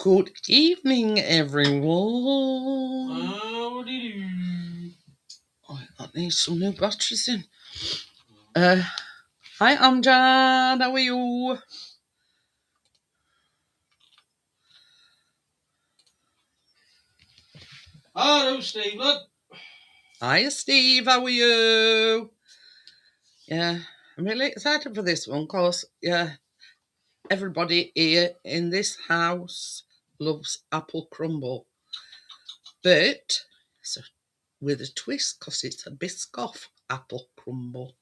Good evening, everyone. Howdy do. Oh, that needs some new batteries in. Hi, Amjad. How are you? Hello, Stephen. Hi, Steve. How are you? Yeah, I'm really excited for this one because, everybody here in this house loves apple crumble, but so with a twist because it's a Biscoff apple crumble.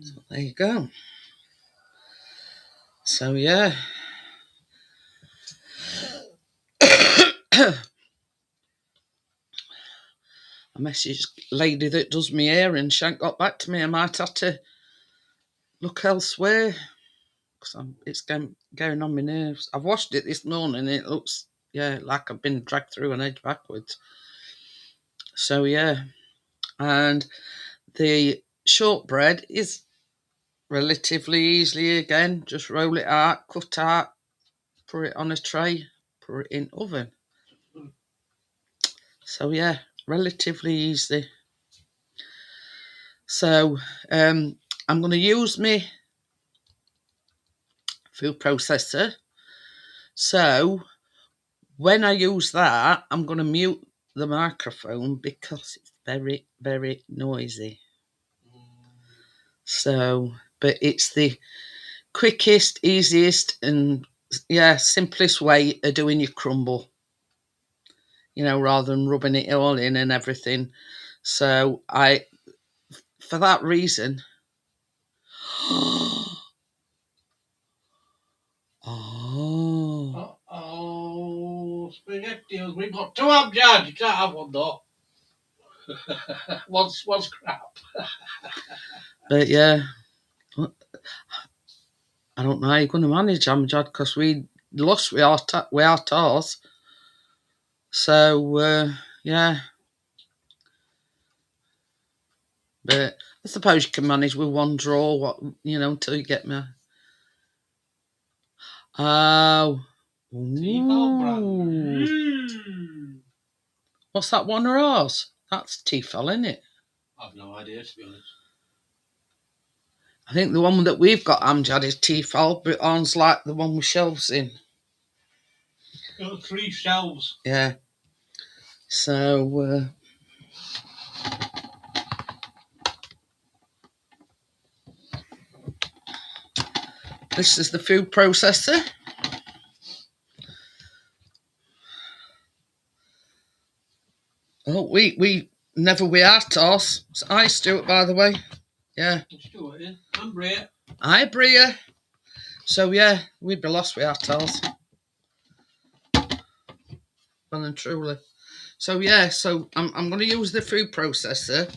So there you go. So yeah. I messaged lady that does my hair and she ain't got back to me. I might have to look elsewhere because it's going on my nerves. I've washed it this morning and it looks, like I've been dragged through an edge backwards. So, and the shortbread is relatively easily again. Just roll it out, cut out, put it on a tray, put it in oven. So, relatively easy. So, I'm going to use my food processor. So when I use that, I'm going to mute the microphone because it's very, very noisy. So, but it's the quickest, easiest, and simplest way of doing your crumble. Rather than rubbing it all in and everything. So for that reason. Oh. Uh-oh, spaghetti. We've got two Amjad. You can't have one, though. one's crap. But yeah, I don't know how you're going to manage Amjad because we lost with our toss. So, But I suppose you can manage with one draw, until you get me. Oh. T-Fal. What's that one or ours? That's T-Fal, isn't it? I've no idea, to be honest. I think the one that we've got, Amjad, is T-Fal, but ours like the one with shelves in. Got 3 shelves. Yeah. So, this is the food processor. Oh, we never we are toss. Hi, Stuart, by the way. Yeah. Stuart, yeah. I'm Bria. Hi, Bria. So, we'd be lost with our toss. Well and truly. So, so I'm going to use the food processor.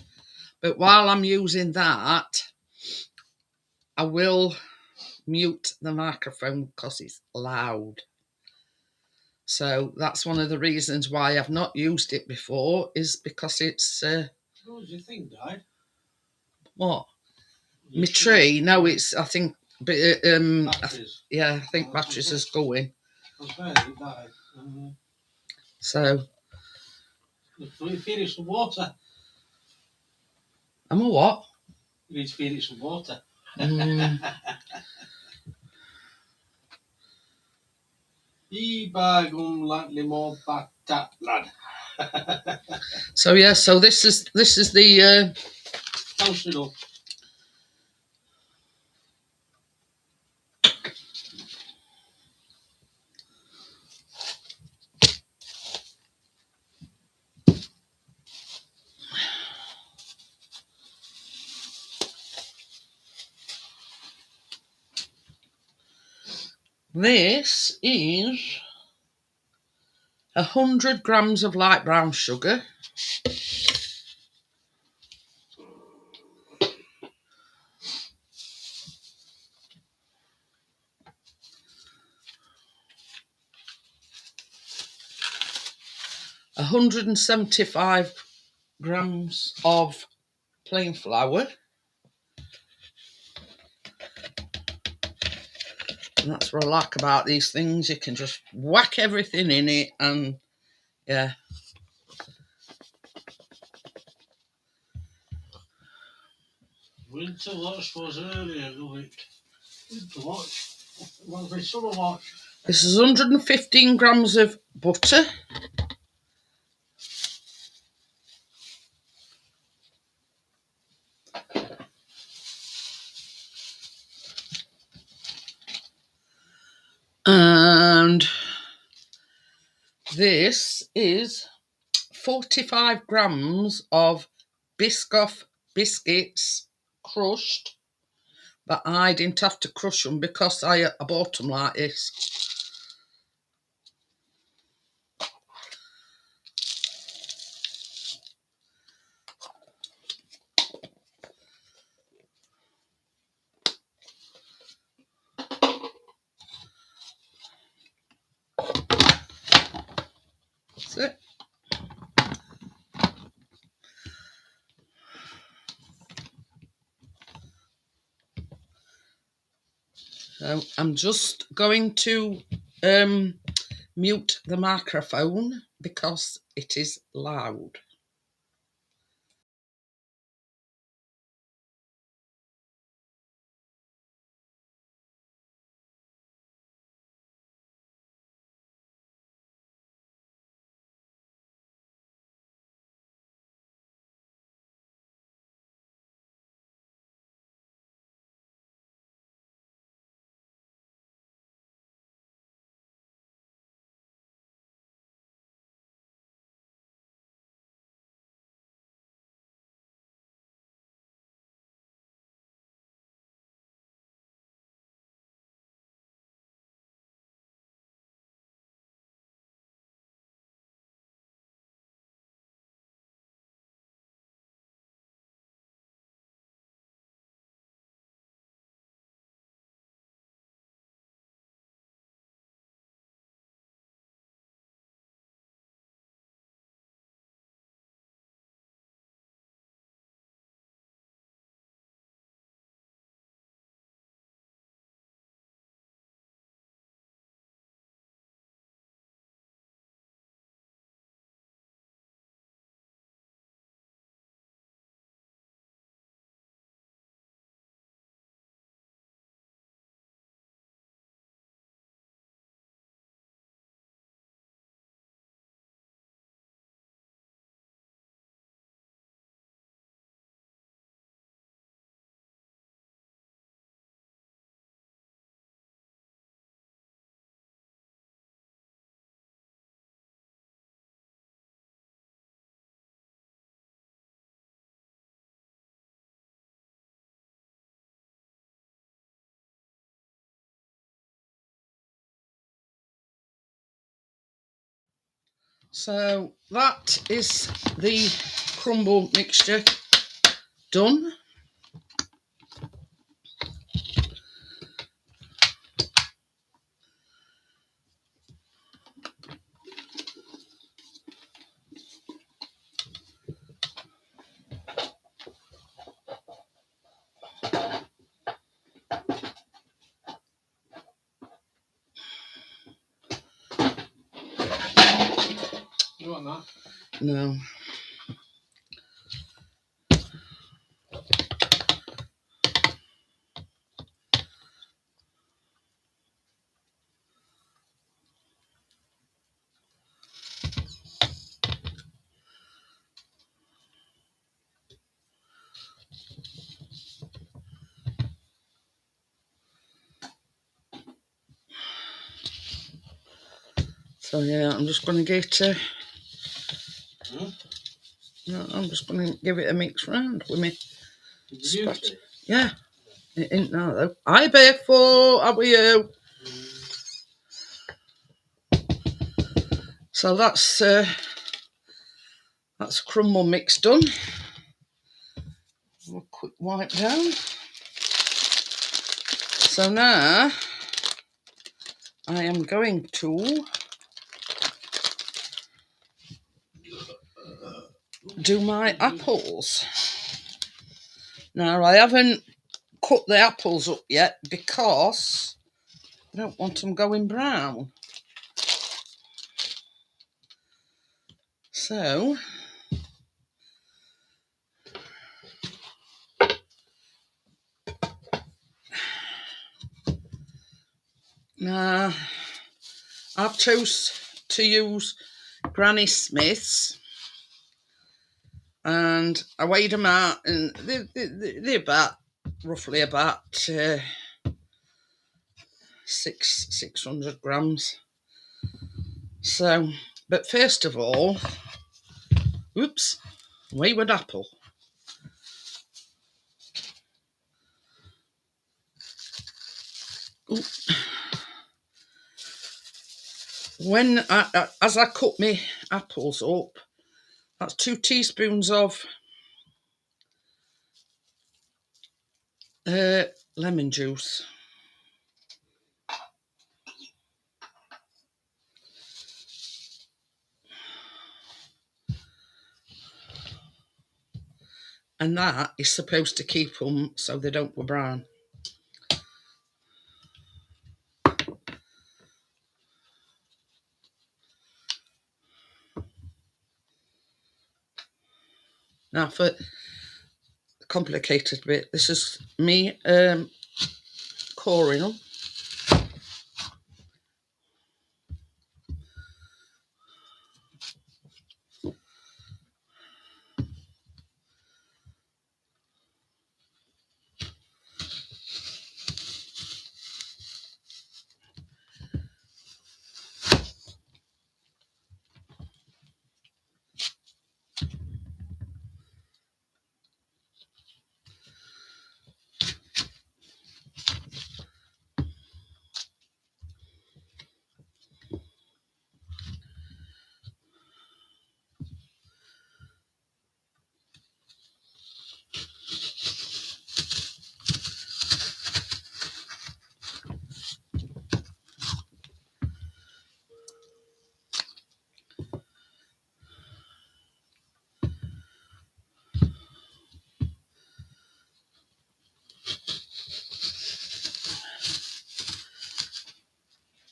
But while I'm using that, I will mute the microphone because it's loud. So that's one of the reasons why I've not used it before, is because it's... What was your thing, died? What? My tree? No, it's, I think... Batteries. I think batteries is going. I swear it died. So... You feed it some water. I'm a what? You need to feed it some water. So so this is the toasted up. This is 100 grams of light brown sugar. $175 grams of plain flour. And that's what I like about these things. You can just whack everything in it and, yeah. Winter watch was earlier, love it. Winter watch. What's my summer watch? This is 115 grams of butter. And this is 45 grams of Biscoff biscuits, crushed. But I didn't have to crush them because I bought them like this. That's it. So I'm just going to mute the microphone because it is loud. So that is the crumble mixture done. You want that? No. So yeah, I'm just going to get no, I'm just going to give it a mix round with me. Yeah, it ain't now though. Hi, Barefoot, how are you? So that's a crumble mix done. A quick wipe down. So now I am going to do my apples. Now I haven't cut the apples up yet because I don't want them going brown. So now I've chose to use Granny Smiths, and I weighed them out, and they're about roughly about 600 grams. So, but first of all, oops, wayward apple. Ooh. When as I cut my apples up, that's 2 teaspoons of lemon juice. And that is supposed to keep them so they don't go brown. Now for the complicated bit, this is me coring them.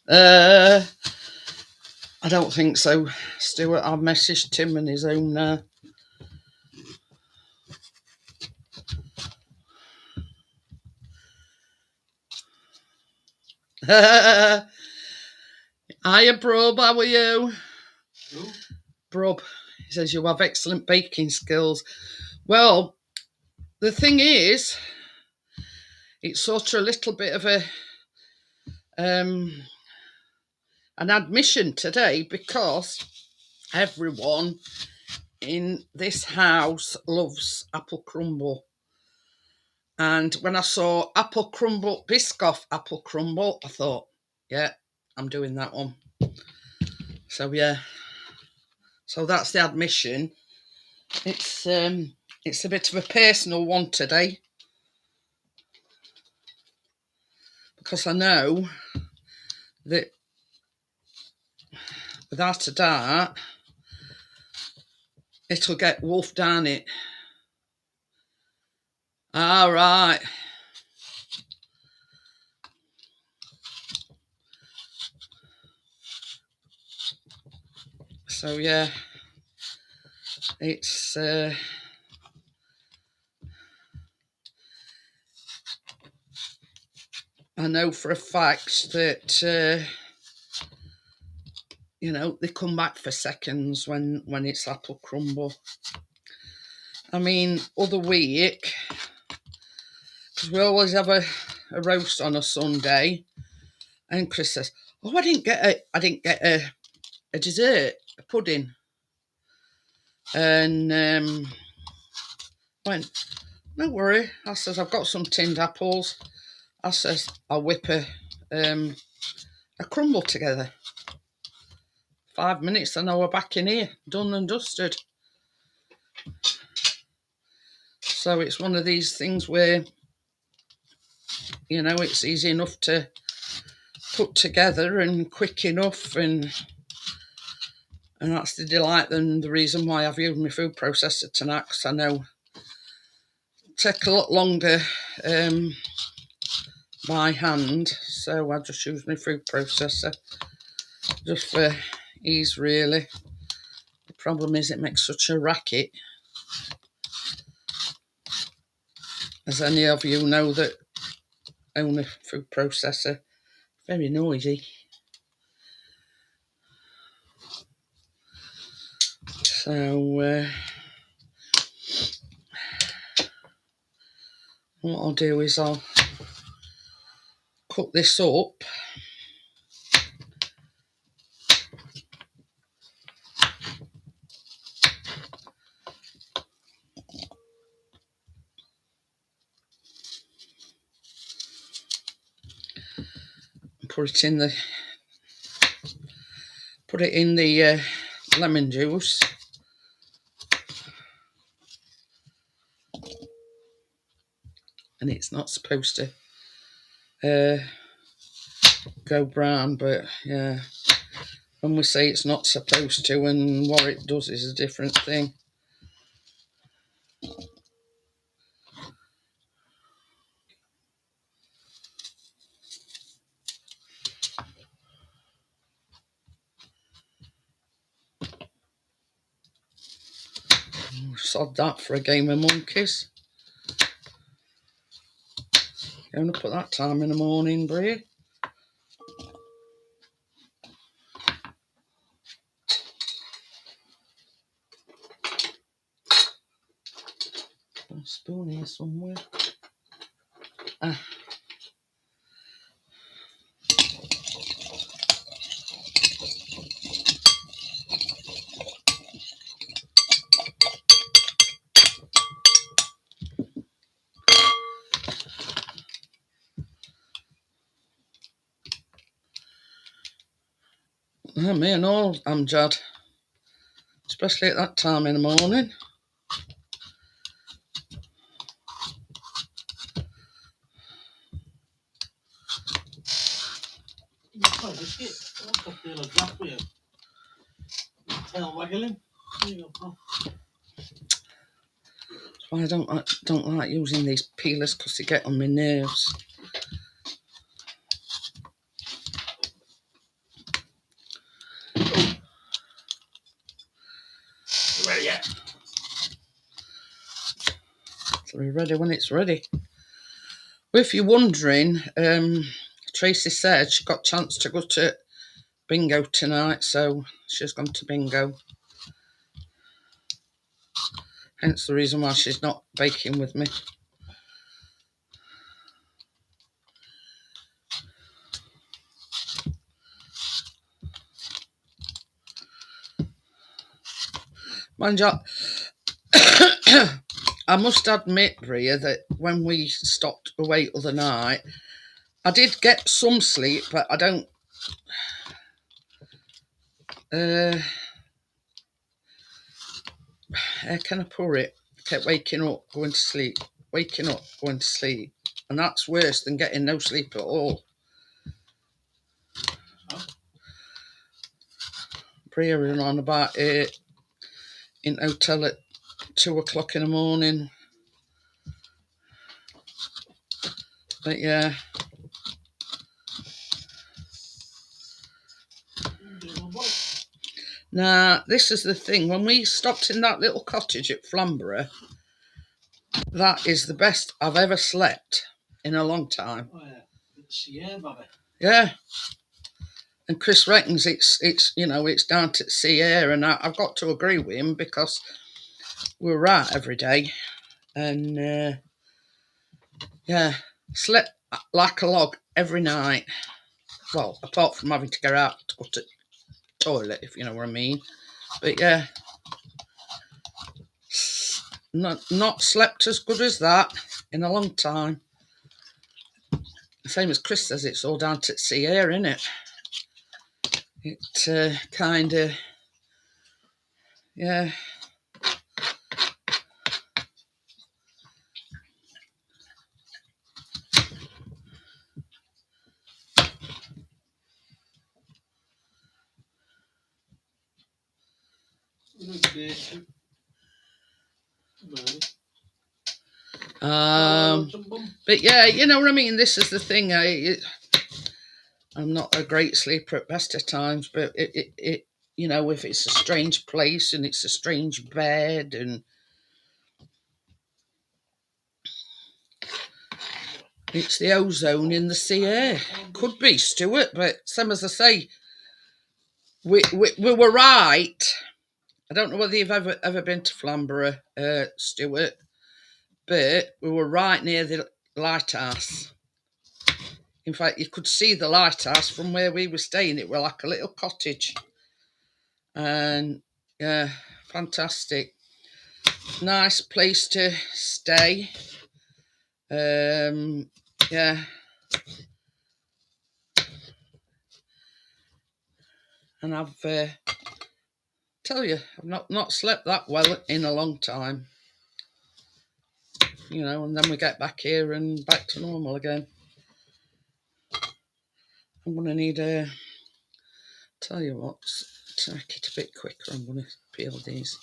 I don't think so, Stuart. I've messaged Tim and his own now. Hiya, Brub, how are you? Who? Brub, he says you have excellent baking skills. Well, the thing is, it's sort of a little bit of a an admission today, because everyone in this house loves apple crumble. And when I saw apple crumble, Biscoff apple crumble, I thought, yeah, I'm doing that one. So yeah, so that's the admission. It's a bit of a personal one today, because I know that without a doubt it'll get wolfed down it. All right. So yeah, it's I know for a fact that you know, they come back for seconds when it's apple crumble. I mean, other week, because we always have a roast on a Sunday, and Chris says, "Oh, I didn't get a dessert, a pudding," and went, "No worry." I says, "I've got some tinned apples." I says, "I'll whip a crumble together. 5 minutes, and we're back in here, done and dusted." So it's one of these things where, you know, it's easy enough to put together and quick enough, and that's the delight and the reason why I've used my food processor tonight, because I know it'll take a lot longer by hand, so I just use my food processor just for ease, really. The problem is it makes such a racket, as any of you know that own a food processor. Very noisy. So what I'll do is I'll cut this up. Put it in the lemon juice. And it's not supposed to go brown, but yeah, when we say it's not supposed to and what it does is a different thing. Sod that for a game of monkeys. Going up at that time in the morning, Brie. A spoon here somewhere. Me and all, Amjad. Especially at that time in the morning. Oh, biscuit. I'll feel a drop with you. Tail waggling. There you go. That's why I don't like using these peelers, because they get on my nerves. Ready yet? So we're ready when it's ready. Well, if you're wondering, Tracy said she got a chance to go to bingo tonight, so she's gone to bingo. Hence the reason why she's not baking with me. Mind you, I must admit, Bria, that when we stopped away the other night, I did get some sleep, but I don't... how can I put it? I kept waking up, going to sleep, waking up, going to sleep. And that's worse than getting no sleep at all. Bria was on about it in hotel at 2 o'clock in the morning. But yeah. Now, this is the thing. When we stopped in that little cottage at Flamborough, that is the best I've ever slept in a long time. Oh, yeah. It's yeah, Bobby. Yeah. And Chris reckons it's it's down to sea air, and I've got to agree with him, because we're right every day. And yeah, slept like a log every night. Well, apart from having to go out to go to the toilet, if you know what I mean. But yeah, not slept as good as that in a long time. Same as Chris says, it's all down to sea air, isn't it? It kind of, yeah. But yeah, you know what I mean. This is the thing. I'm not a great sleeper at best of times, but it you know, if it's a strange place and it's a strange bed and it's the ozone in the sea air. Could be, Stuart, but same as I say, we were right. I don't know whether you've ever been to Flamborough, Stuart, but we were right near the lighthouse. In fact, you could see the lighthouse from where we were staying. It was like a little cottage. And yeah, fantastic. Nice place to stay. Yeah. And I've tell you, I've not slept that well in a long time. You know, and then we get back here and back to normal again. I'm gonna need a tell you what, to make it a bit quicker, I'm gonna peel these.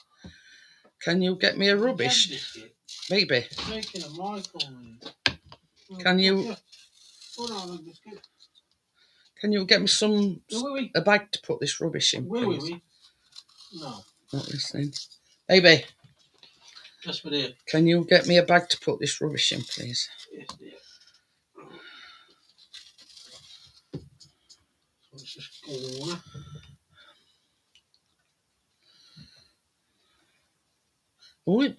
Can you get me a rubbish? Baby. Can you get me some a bag to put this rubbish in, please? No. Not listening. Baby. Yes, my dear. Can you get me a bag to put this rubbish in, please? Yes, dear. So it's just corner. Oh, it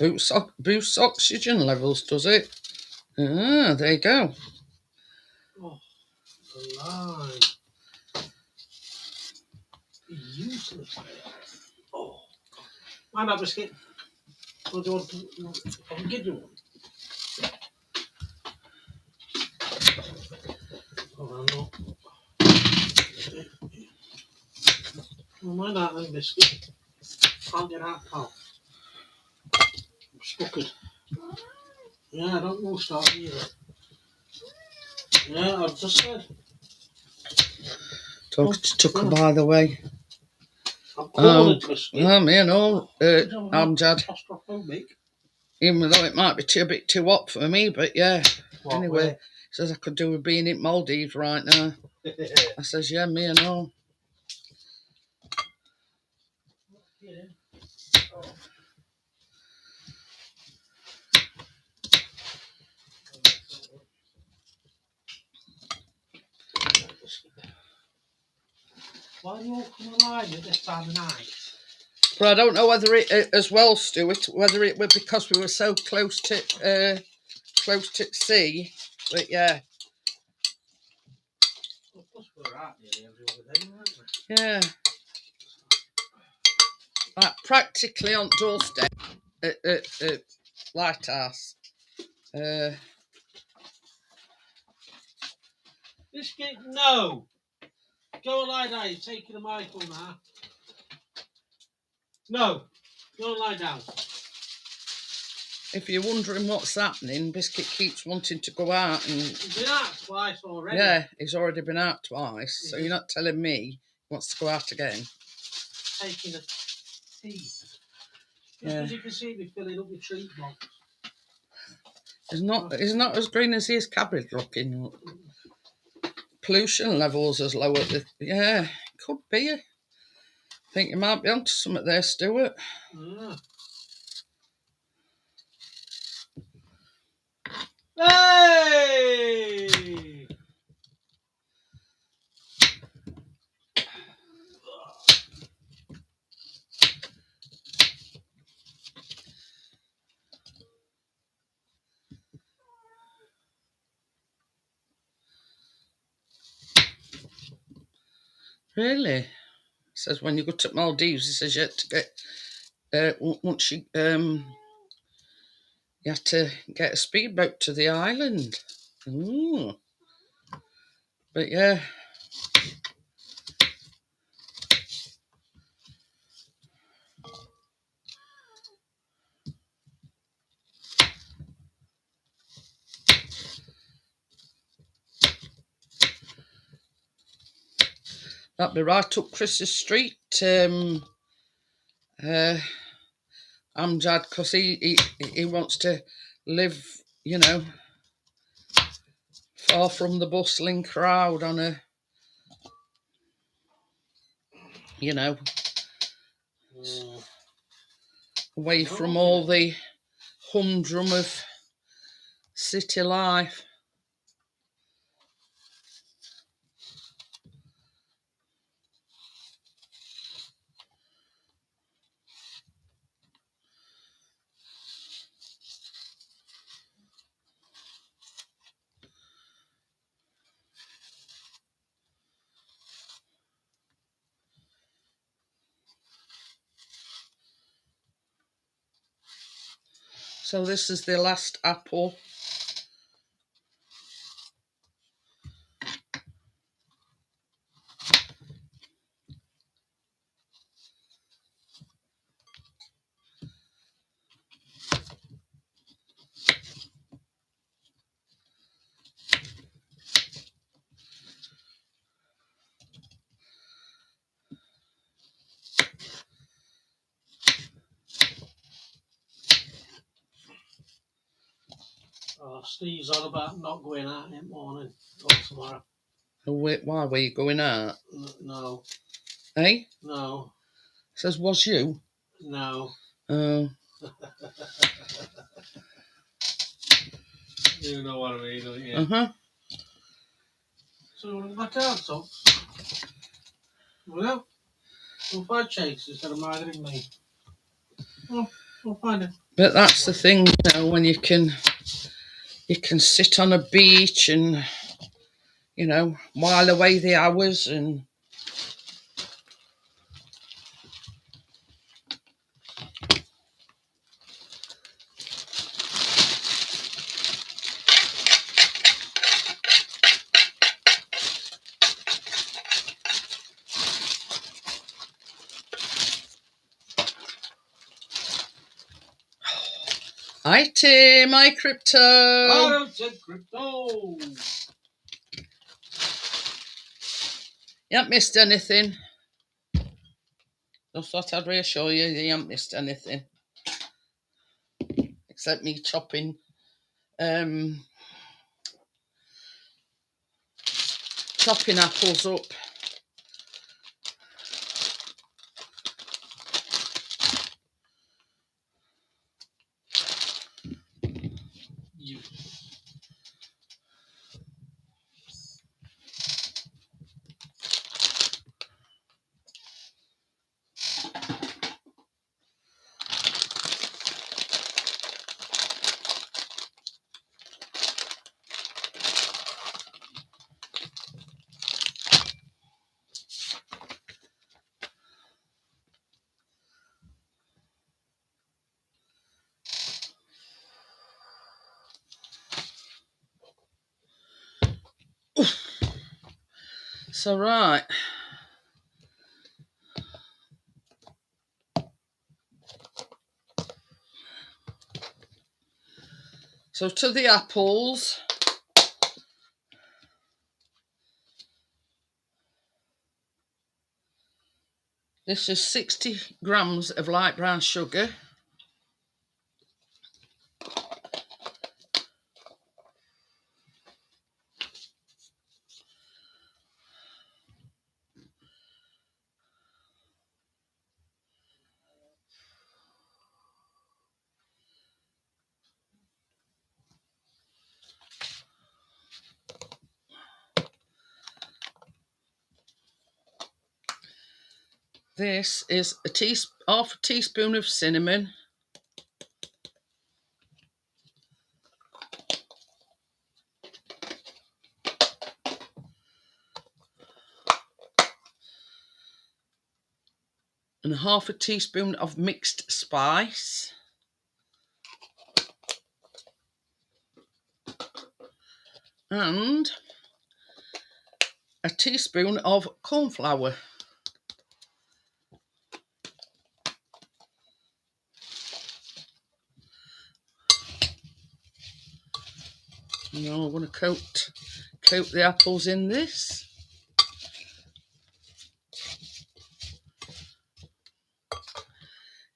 boosts oxygen levels, does it? Ah, there you go. Oh, alive. Useless. Oh, mind that biscuit. What do you want to? I can give you one. Oh, no. Well, mind that then, biscuit. Can't get out, pal. I'm stuck it. Yeah, I don't know start either. Yeah, I've just said. Talk to Tucker, by the way. I'm calling it biscuit. Me and all, Amjad. Claustrophobic. Even though it might be a bit too hot for me, but yeah. What, anyway, where? Says I could do with being in Maldives right now. I says, yeah, me and all. Yeah. Oh. Why do you all come alive at this time of night? But I don't know whether it, as well, Stuart, whether it was because we were so close to sea. But yeah. Well, plus we're out nearly every other day, aren't we? Yeah. Like practically on doorstep at Lighthouse. Biscuit, no! Go and lie down, you're taking a Michael now. No! Go and lie down. If you're wondering what's happening, Biscuit keeps wanting to go out and... He's been out twice already. Yeah, he's already been out twice, so you're not telling me he wants to go out again. Taking a tea. Just Yeah. as you can see me filling up the treat box. He's not as green as his cabbage looking. Pollution levels as low at the... Yeah, could be. I think you might be onto something there, Stuart. Yeah. Hey! Really? Says when you go to Maldives, he says you have to get once you have to get a speedboat to the island. Ooh. But yeah. That'd be right up Chris's street. Amjad, because he wants to live, you know, far from the bustling crowd on a, you know, away from all the humdrum of city life. So this is the last apple. Oh, Steve's on about not going out in the morning or tomorrow. Why were you going out? No. Eh? No. Says, was you? No. Oh. You know what I mean, don't you? Uh-huh. So my cards up. Well, we'll find Chase instead of murdering me. Well, we'll find him. But that's the thing, you know, when you can sit on a beach and, you know, while away the hours and... Hi Tim, hi Crypto. I said crypto. You haven't missed anything. Just thought I'd reassure you, you haven't missed anything. Except me chopping apples up. You. So right. So to the apples. This is 60 grams of light brown sugar. This is half a teaspoon of cinnamon. And half a teaspoon of mixed spice. And a teaspoon of cornflour. Now I'm going to coat the apples in this.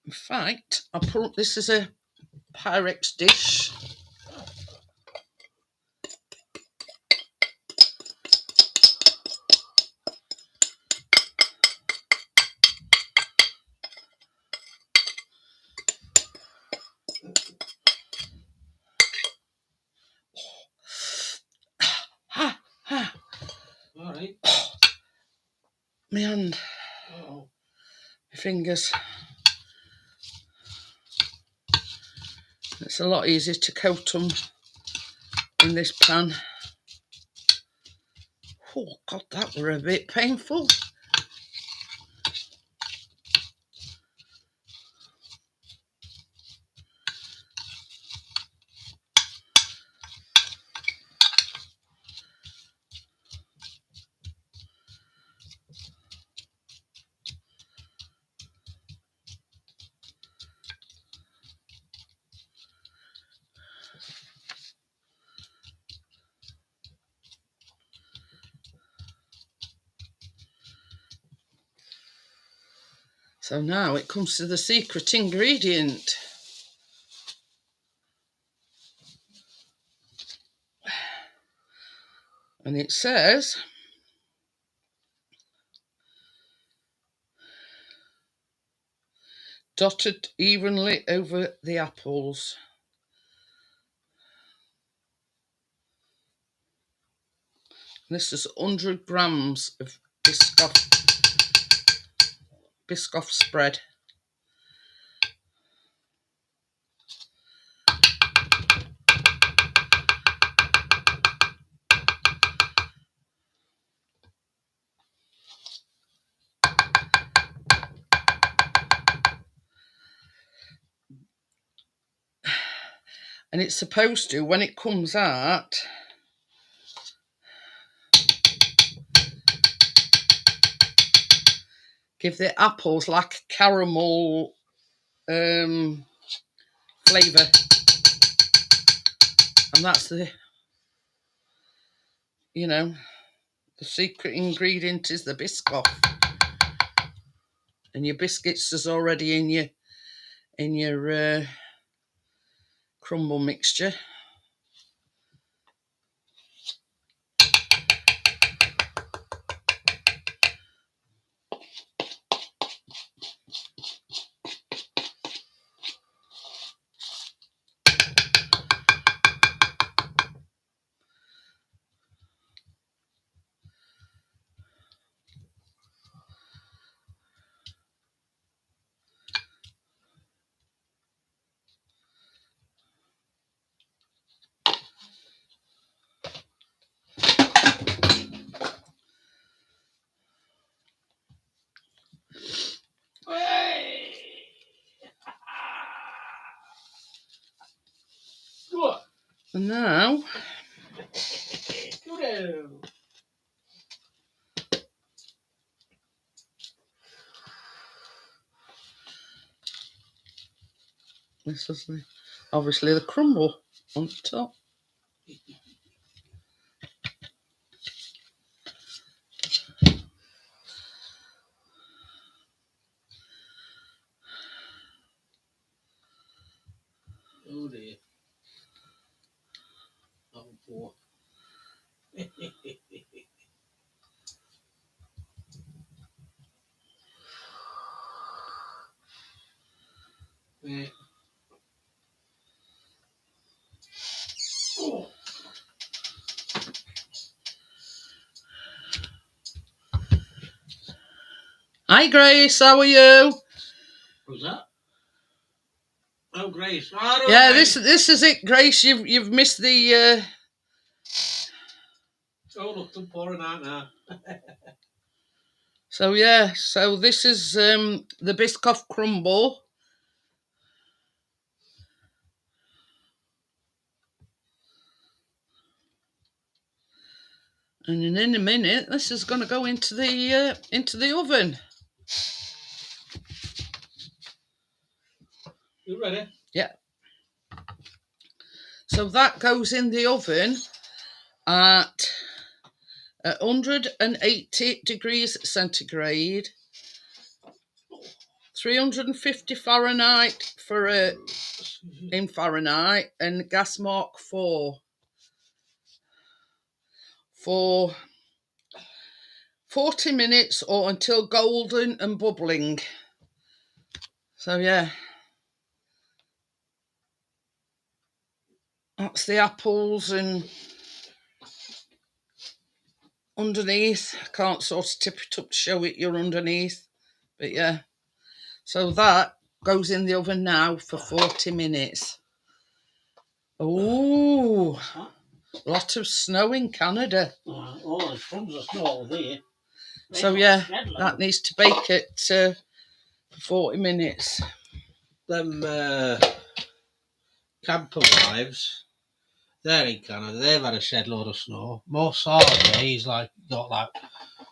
In fact, I'll put this as a Pyrex dish. Ah, All right. my hand, Oh. my fingers. It's a lot easier to coat them in this pan. Oh God, that were a bit painful. So now it comes to the secret ingredient. And it says dotted evenly over the apples. This is 100 grams of Biscoff spread. And it's supposed to, when it comes out, give the apples like caramel flavour. And that's the, you know, the secret ingredient is the Biscoff. And your biscuits is already in your crumble mixture. Hey! Good. And now Good. this is obviously the crumble on the top. Oh dear. Oh boy. Yeah. Oh. Hi Grace, how are you? What's that? Oh, Grace. Oh, no, Yeah, Grace. this is it, Grace. You've missed the. Oh, look, I'm pouring out now. So yeah, so this is the Biscoff crumble. And in a minute, this is going to go into the oven. You ready? Yeah. So that goes in the oven at 180 degrees centigrade, 350 Fahrenheit in Fahrenheit, and gas mark 4 for 40 minutes or until golden and bubbling. So yeah, that's the apples and underneath. I can't sort of tip it up to show it you're underneath. But yeah. So that goes in the oven now for 40 minutes. Oh, lot of snow in Canada. Oh, there's tons of snow there. So yeah, that needs to bake it for 40 minutes. Them camper wives, they're in Canada. They've had a shed load of snow. Mo Sarge, he's like got like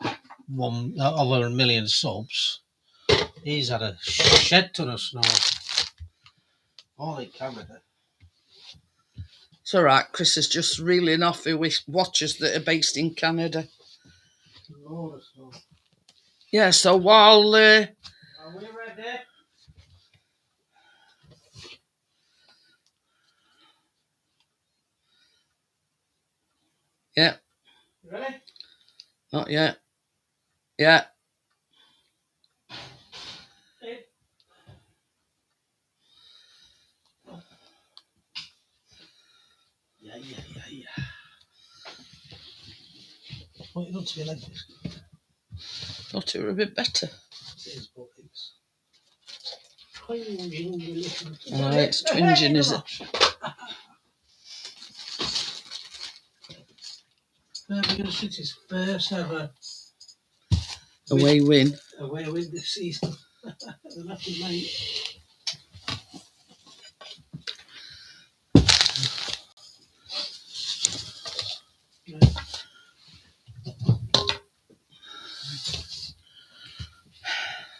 over 1 million subs. He's had a shed ton of snow. All in Canada. It's all right. Chris is just reeling off who watchers that are based in Canada. Load of snow. Yeah. So while Are we ready? yeah, You ready? not yet. Yeah. Yeah. What you done to your leg, Biscuit? Thought it were a bit better. It is, but it's twinging. Oh, it's twinging, is it? Birmingham City's first ever Away win. away win this season. The lucky mate.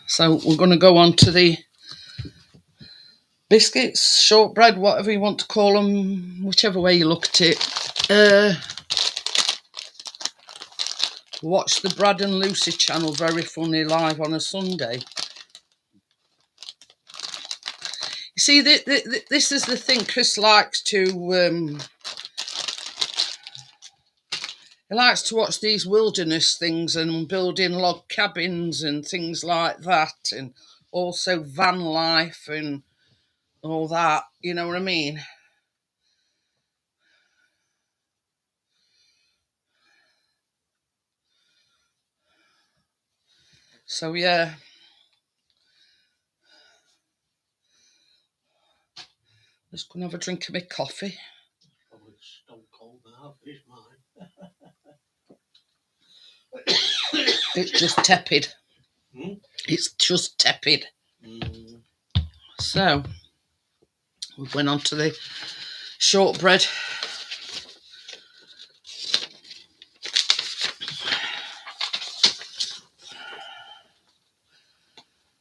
So we're going to go on to the biscuits, shortbread, whatever you want to call them, whichever way you look at it. Watch the Brad and Lucy channel, very funny, live on a Sunday. You see, this is the thing Chris likes to... he likes to watch these wilderness things and building log cabins and things like that, and also van life and all that, you know what I mean? So yeah, just gonna have a drink of my coffee. Probably stone cold now, it's mine. It's just tepid. It's just tepid. So we went on to the shortbread.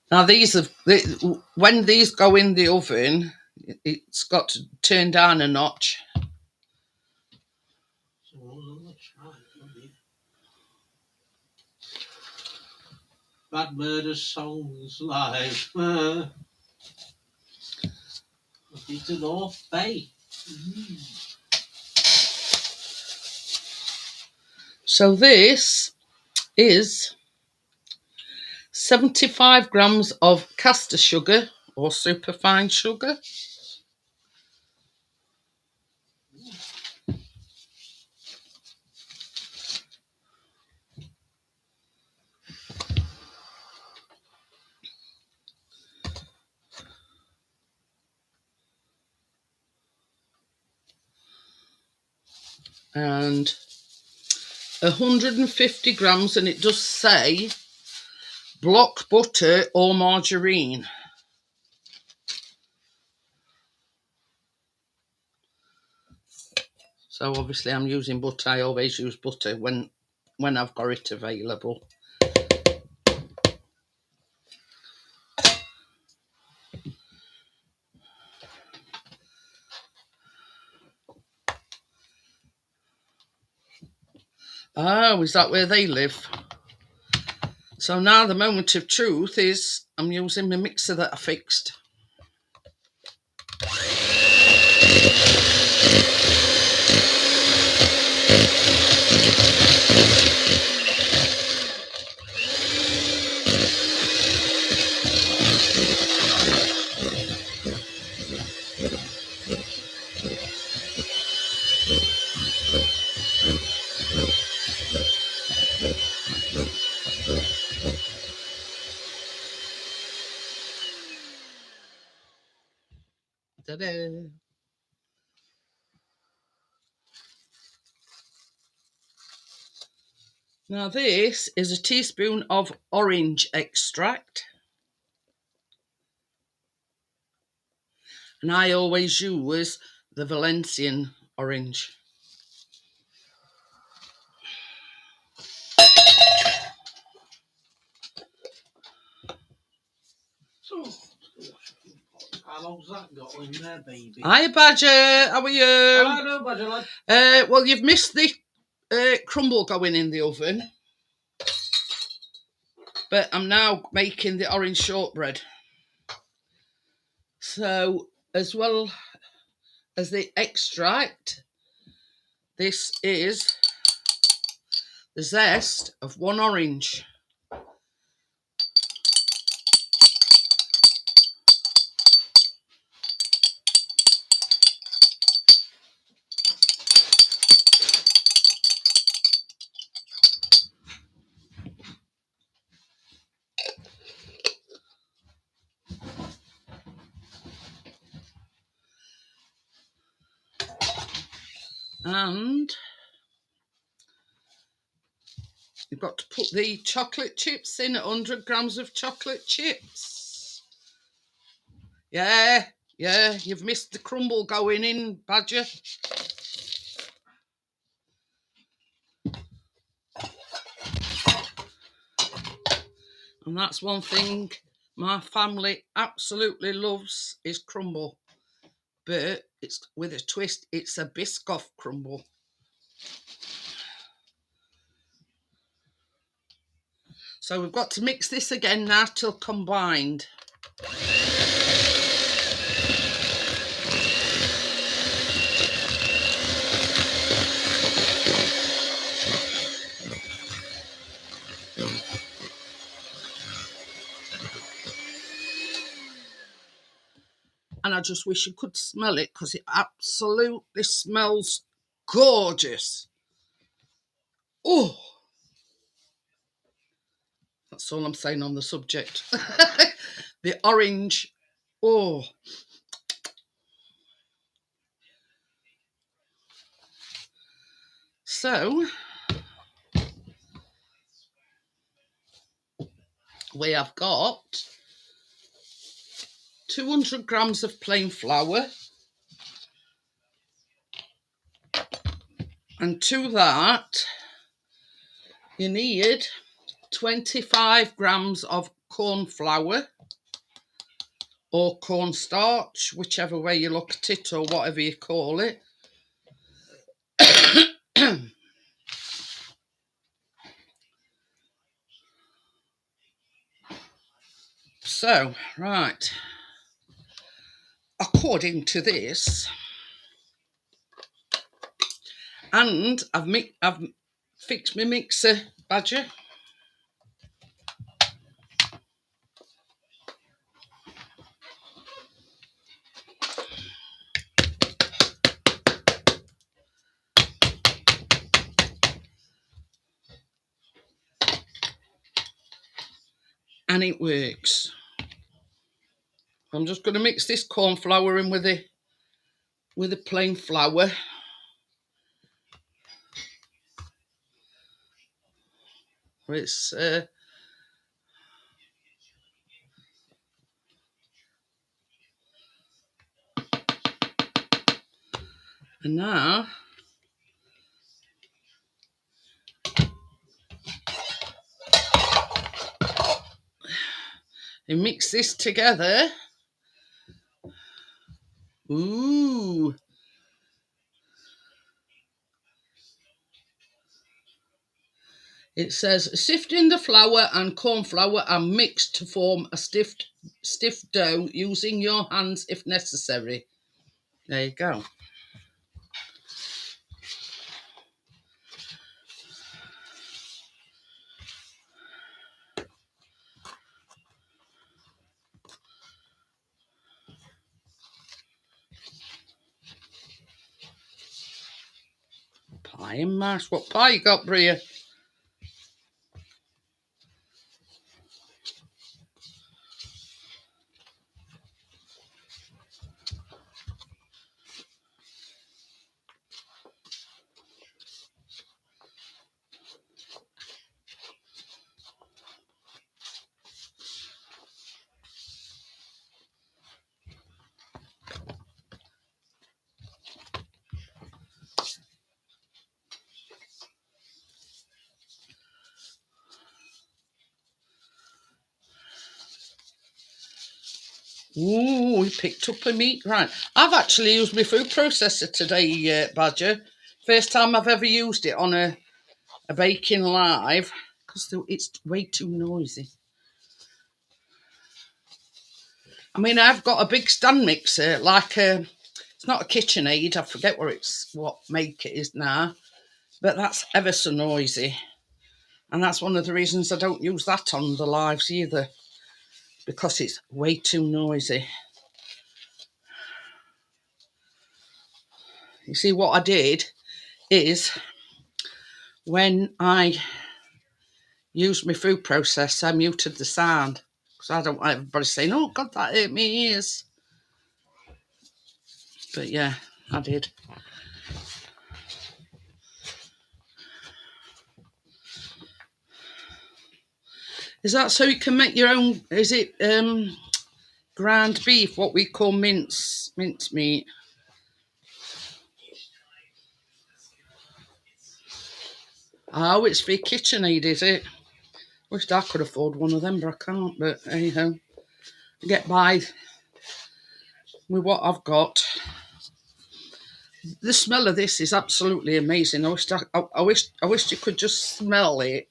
Now when these go in the oven, it's got to turn down a notch. Bad Murder Songs Live. It's an North Bay. So this is 75 grams of caster sugar or superfine sugar. And 150 grams, and it does say block butter or margarine. So obviously I'm using butter. I always use butter when I've got it available. Oh, is that where they live? So now the moment of truth is I'm using my mixer that I fixed. Da-da-da. Now this is a teaspoon of orange extract. And I always use the Valencian orange. How long's that got in there, baby? Hi, Badger. How are you? Hello, Badger lad. Well, you've missed the crumble going in the oven. But I'm now making the orange shortbread. So, as well as the extract, this is the zest of one orange. And you've got to put the chocolate chips in, 100 grams of chocolate chips. Yeah, you've missed the crumble going in, Badger. And that's one thing my family absolutely loves is crumble. But it's with a twist, it's a Biscoff crumble. So we've got to mix this again now till combined. And I just wish you could smell it because it absolutely smells gorgeous. Oh, that's all I'm saying on the subject. The orange, oh. So, we have got 200 grams of plain flour. And to that, you need 25 grams of cornflour or cornstarch, whichever way you look at it or whatever you call it. So, right, according to this, and I've fixed my mixer, Badger. And it works. I'm just going to mix this cornflour in with the plain flour. It's and now you mix this together. Ooh. It says, sifting the flour and cornflour are mixed to form a stiff dough using your hands if necessary. There you go. Pie and mash. What pie you got, Bria? Ooh, we picked up a meat. Right. I've actually used my food processor today, Badger. First time I've ever used it on a baking live, because it's way too noisy. I mean, I've got a big stand mixer, like it's not a KitchenAid. I forget what make it is now, but that's ever so noisy. And that's one of the reasons I don't use that on the lives either, because it's way too noisy. You see, what I did is when I used my food processor, I muted the sound, because I don't want everybody saying, "Oh God, that hurt my ears." But yeah, I did. Is that so you can make your own? Is it ground beef, what we call mince meat? Oh, it's for KitchenAid, is it? Wished I could afford one of them, but I can't. But anyhow, get by with what I've got. The smell of this is absolutely amazing. I wish you could just smell it.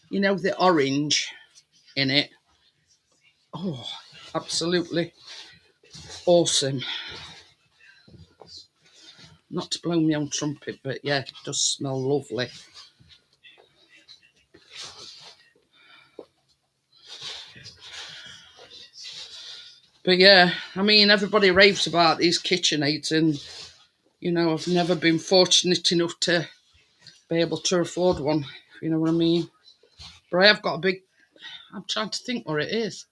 You know, the orange in it. Oh, absolutely awesome. Not to blow my own trumpet, but yeah, it does smell lovely. But yeah, I mean, everybody raves about these KitchenAids, and you know, I've never been fortunate enough to be able to afford one, if you know what I mean. But I have got a big, I'm trying to think what it is.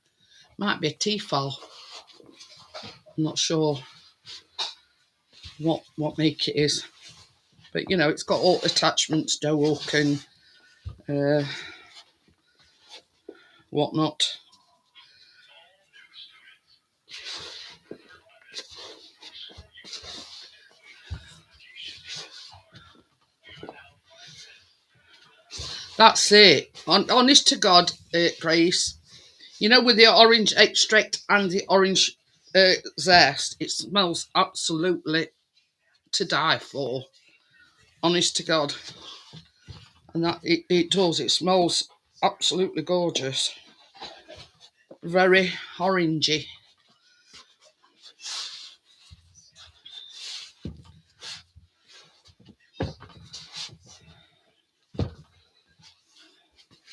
Might be a Tefal. I'm not sure what make it is. But you know, it's got all attachments, dough hook and whatnot. That's it. Honest to God, Grace. You know, with the orange extract and the orange zest, it smells absolutely to die for. Honest to God. And that it does. It smells absolutely gorgeous. Very orangey.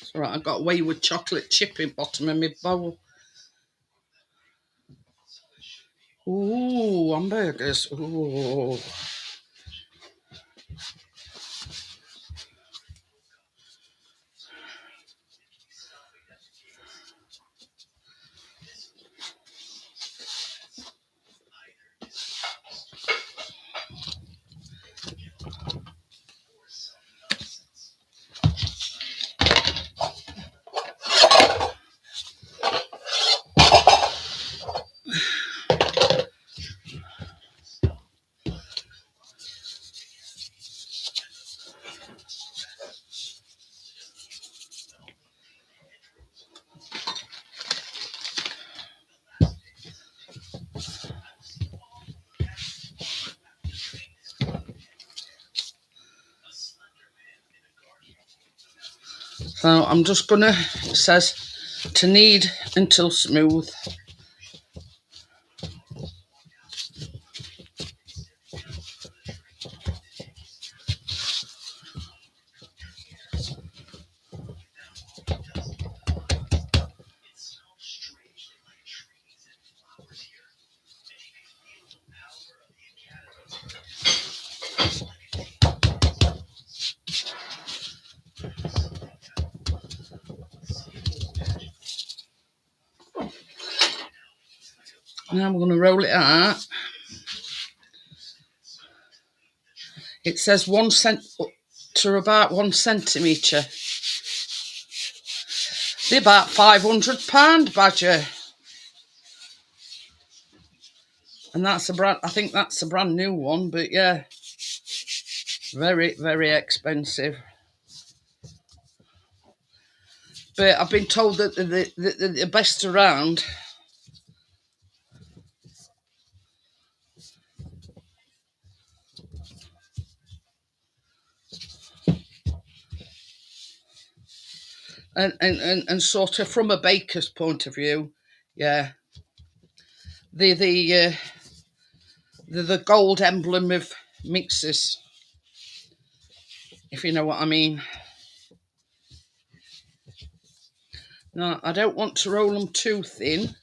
It's all right, I've got away with chocolate chip in bottom of my bowl. Ooh, hamburgers. Ooh. So I'm just gonna, it says to knead until smooth. Now I'm gonna roll it out. It says 1 cent to about 1 centimetre. They're about £500, Badger. And that's a brand, I think that's a brand new one, but yeah, very, very expensive. But I've been told that the best around. and sort of from a baker's point of view, yeah, the gold emblem of mixers, if you know what I mean. Now, I don't want to roll them too thin.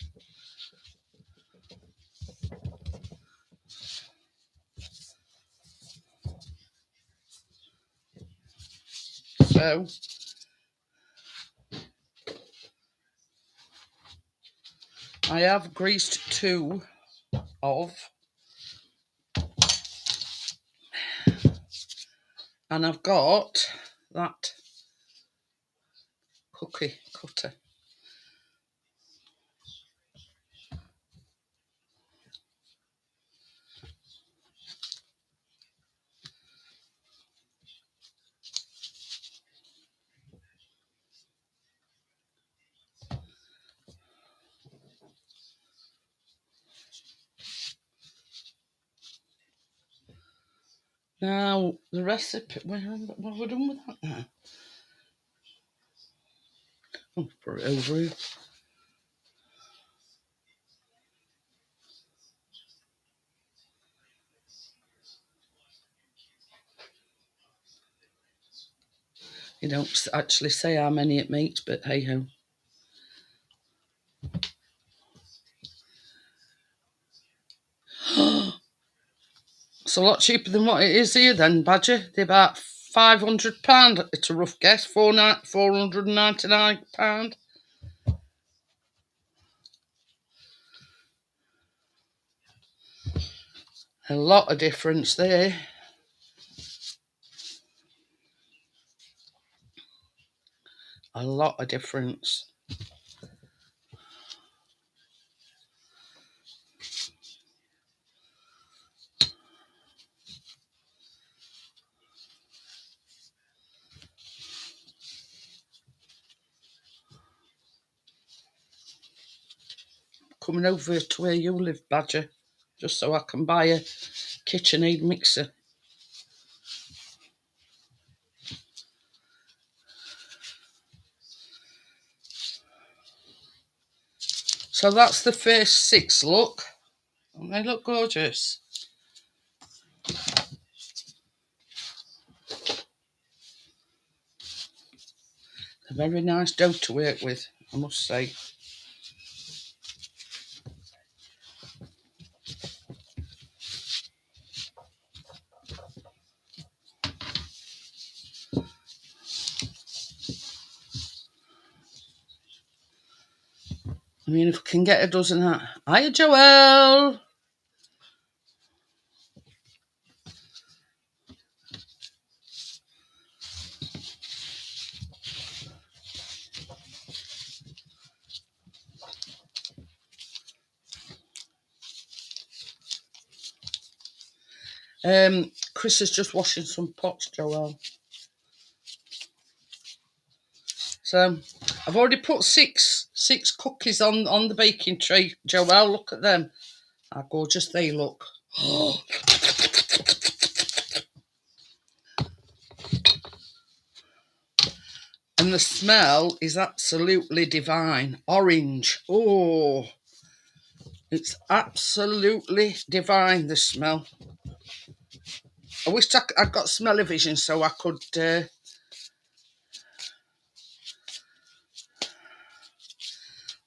So I have greased 2 of, and I've got that cookie cutter. Now, the recipe, what have we done with that now? I'll put it over here. You don't actually say how many it makes, but hey ho. It's a lot cheaper than what it is here then, Badger. They're about £500. It's a rough guess. £499. A lot of difference there. A lot of difference. Coming over to where you live, Badger, just so I can buy a KitchenAid mixer. So that's the first 6 look. Don't they look gorgeous? A very nice dough to work with, I must say. I mean, if we can get a dozen out. Hiya, Joelle! Chris is just washing some pots, Joelle. So I've already put six cookies on the baking tray, Joelle. Look at them. How gorgeous they look. And the smell is absolutely divine. Orange. Oh, it's absolutely divine, the smell. I wish I'd got smell-o-vision so I could...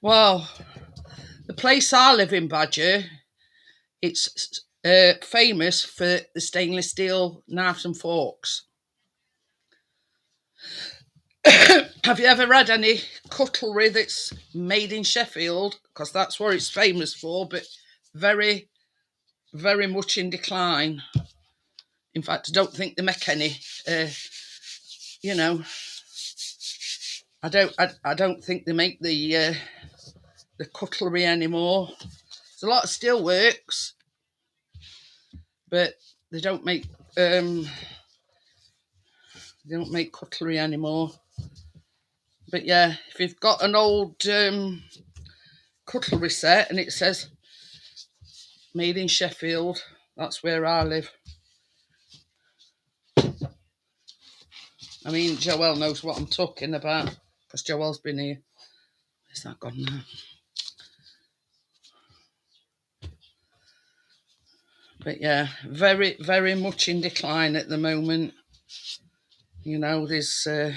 Well, the place I live in, Badger, it's famous for the stainless steel knives and forks. Have you ever had any cutlery that's made in Sheffield? Because that's what it's famous for, but very, very much in decline. In fact, I don't think they make any. You know, I don't think they make the cutlery anymore. There's a lot of steelworks, but they don't make cutlery anymore. But yeah, if you've got an old cutlery set and it says made in Sheffield, that's where I live. I mean, Joelle knows what I'm talking about. because Joelle's been here. Is that gone now? But yeah, very, very much in decline at the moment. You know, there's a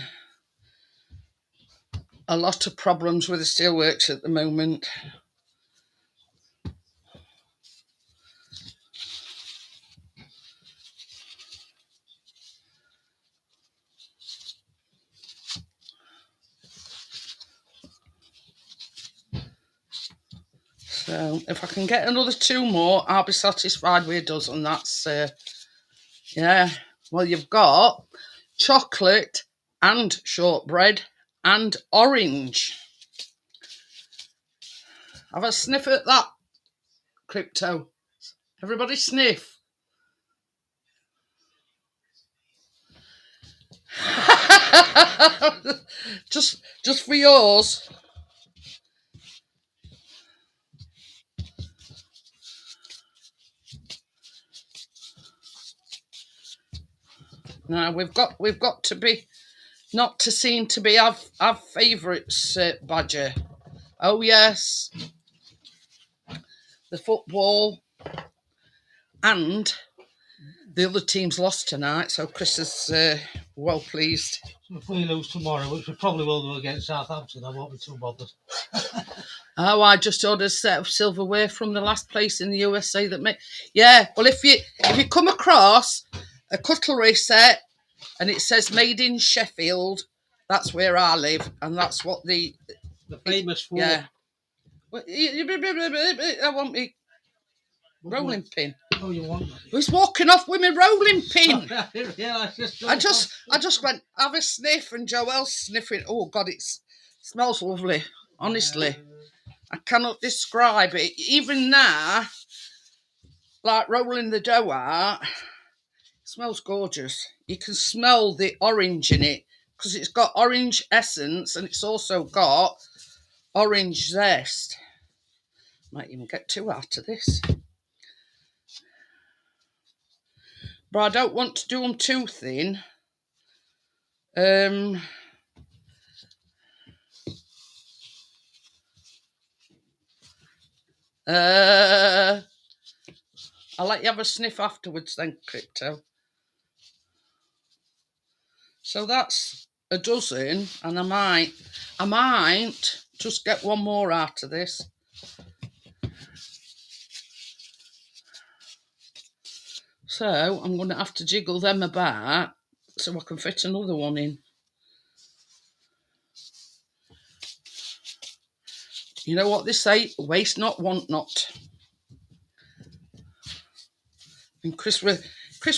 lot of problems with the steelworks at the moment. So if I can get another 2 more, I'll be satisfied with a dozen. That's, yeah. Well, you've got chocolate and shortbread and orange. Have a sniff at that, Crypto. Everybody sniff. just for yours. Now we've got to be not to seem to be our favourites, Badger. Oh yes, the football, and the other team's lost tonight, so Chris is well pleased. So if we lose tomorrow, which we probably will do against Southampton, I won't be too bothered. Oh, I just ordered a set of silverware from the last place in the USA that make. Yeah, well, if you come across a cutlery set and it says made in Sheffield, that's where I live, and that's what the famous for. Yeah. Well, I want me rolling pin. Oh, you want that? He's walking off with my rolling pin. Yeah, I just went, have a sniff, and Joelle's sniffing. Oh God, it smells lovely. Honestly, I cannot describe it. Even now, like rolling the dough out, it smells gorgeous. You can smell the orange in it because it's got orange essence and it's also got orange zest. Might even get 2 out of this. But I don't want to do them too thin. I'll let you have a sniff afterwards then, Crypto. So that's a dozen, and I might just get 1 more out of this. So I'm going to have to jiggle them about so I can fit another one in. You know what they say? Waste not, want not. And Chris was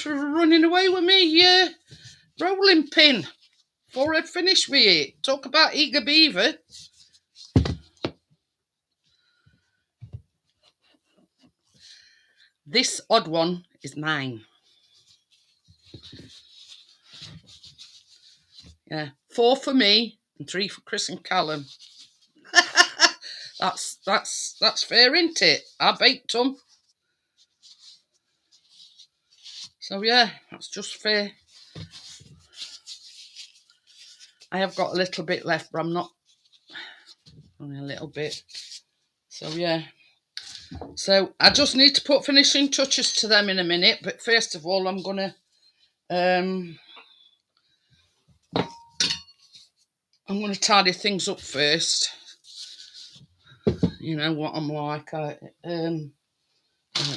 running away with me rolling pin before I finish with it. Talk about eager beaver. This odd one is mine. Yeah, 4 for me and 3 for Chris and Callum. That's fair, isn't it? I baked them. So yeah, that's just fair. I have got a little bit left, but I'm not. Only a little bit. So yeah. So I just need to put finishing touches to them in a minute. But first of all, I'm gonna tidy things up first. You know what I'm like. Let's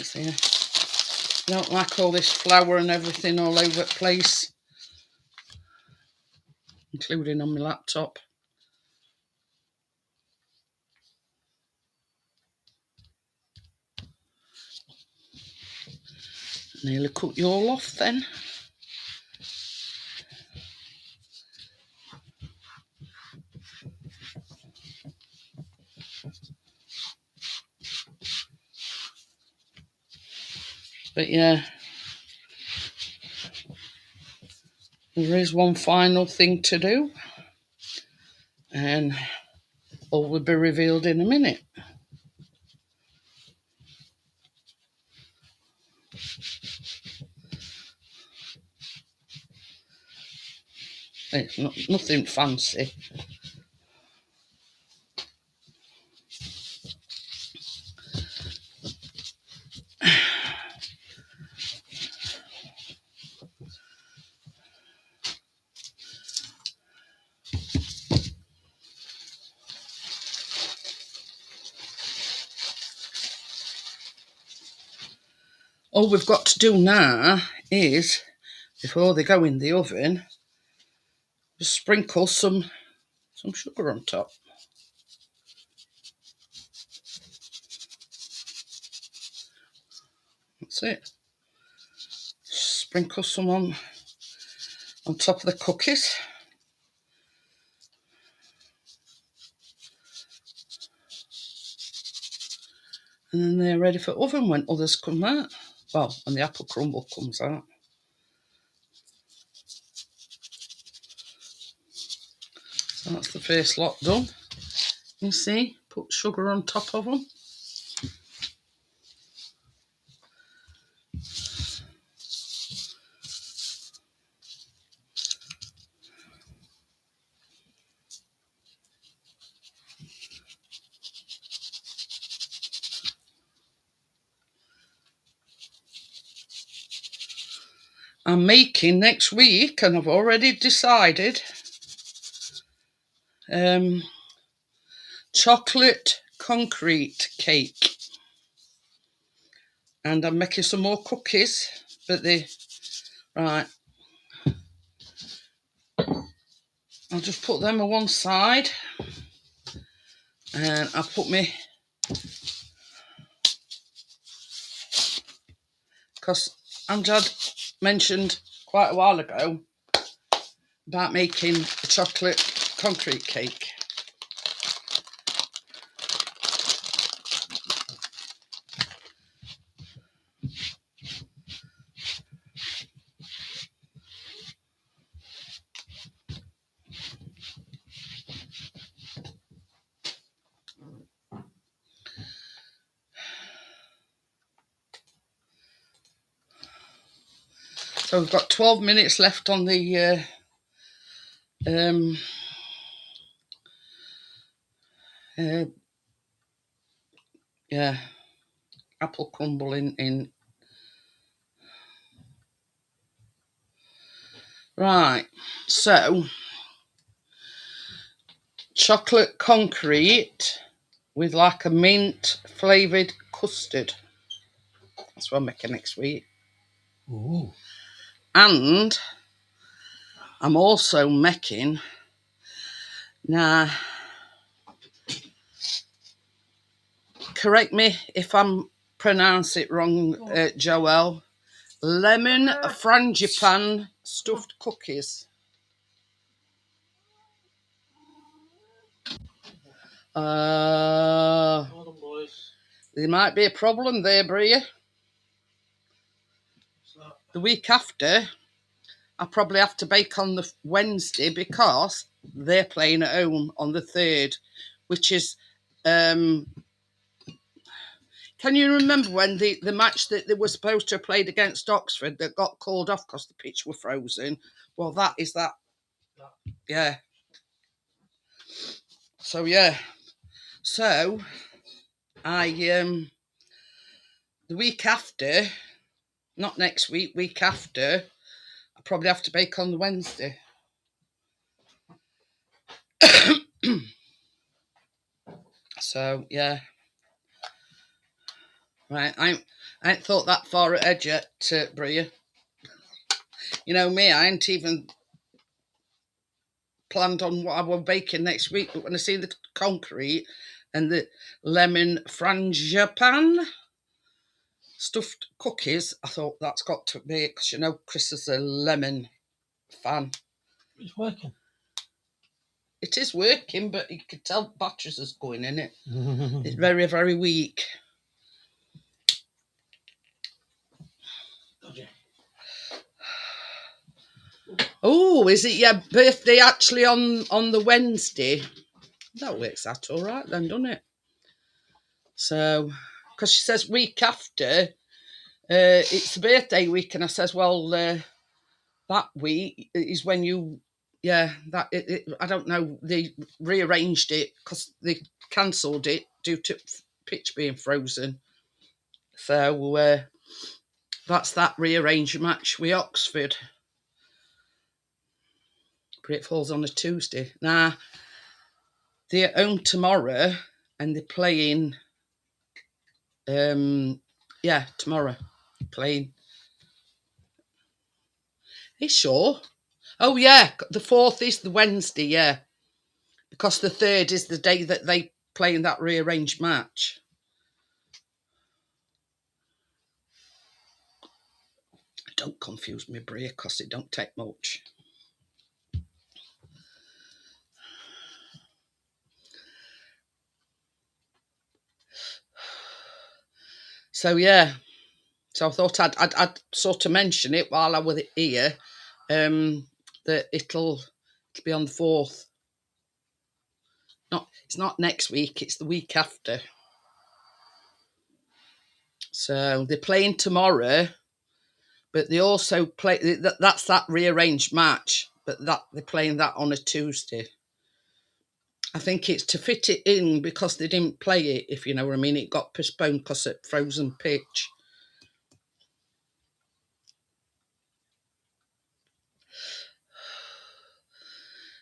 see. I don't like all this flour and everything all over the place, including on my laptop. Nearly cut you all off then. But yeah, there is one final thing to do, and all will be revealed in a minute. It's nothing fancy. all we've got to do now is, before they go in the oven, just sprinkle some sugar on top. That's it. Sprinkle some on top of the cookies. And then they're ready for oven when others come out. Well, when the apple crumble comes out. So that's the first lot done. You see, put sugar on top of them. I'm making next week, and I've already decided, chocolate concrete cake. And I'm making some more cookies, but right. I'll just put them on one side, and I'll put me, because Amjad mentioned quite a while ago about making a chocolate concrete cake. So we've got 12 minutes left on the apple crumble in. Right, so chocolate concrete with like a mint flavoured custard. That's what I'm making next week. Ooh. And I'm also making, now, correct me if I'm pronouncing it wrong, Joelle, lemon frangipan stuffed cookies. There might be a problem there, Bria. The week after, I probably have to bake on the Wednesday because they're playing at home on the 3rd, which is, can you remember when the match that they were supposed to have played against Oxford that got called off because the pitch were frozen? Well, that is that. Yeah. So, yeah. So, the week after, not next week, week after, I probably have to bake on the Wednesday. So, yeah. Right, I ain't thought that far ahead yet, Bria. You know me, I ain't even planned on what I was baking next week, but when I see the concrete and the lemon frangipan stuffed cookies, I thought that's got to be it, because you know Chris is a lemon fan. It's working. It is working, but you can tell batteries is going in it. It's very, very weak. Oh, is it your birthday actually on the Wednesday? That works out all right then, doesn't it? So, because she says week after, it's the birthday week, and I says, well, that week is when you, I don't know, they rearranged it because they cancelled it due to pitch being frozen. So that's that rearranged match with Oxford. But it falls on a Tuesday. Now, they're at home tomorrow and they're playing, tomorrow. Plain. Are you sure? Oh yeah, the 4th is the Wednesday, yeah. Because the 3rd is the day that they play in that rearranged match. Don't confuse me, Bria, because it don't take much. So yeah, so I thought I'd sort of mention it while I was here, that it'll be on the 4th. It's not next week, it's the week after. So they're playing tomorrow, but they also play, that's that rearranged match, but that they're playing that on a Tuesday. I think it's to fit it in because they didn't play it, if you know what I mean. It got postponed because of frozen pitch.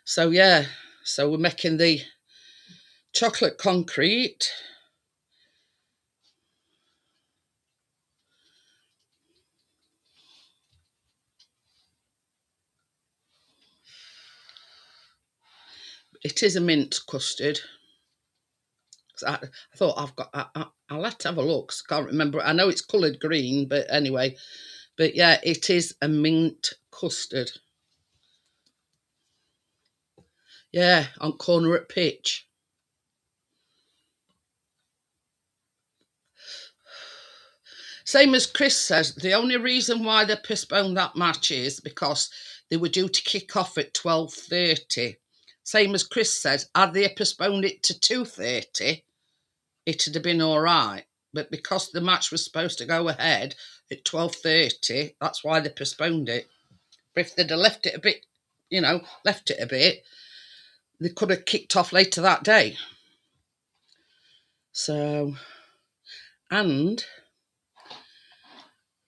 So yeah, so we're making the chocolate concrete. It is a mint custard. I thought I'll have to have a look. I can't remember. I know it's coloured green, but anyway. But yeah, it is a mint custard. Yeah, on corner at pitch. Same as Chris says, the only reason why they postponed that match is because they were due to kick off at 12:30. Same as Chris says, had they postponed it to 2:30, it'd have been all right. But because the match was supposed to go ahead at 12:30, that's why they postponed it. But if they'd have left it a bit, they could have kicked off later that day. So, and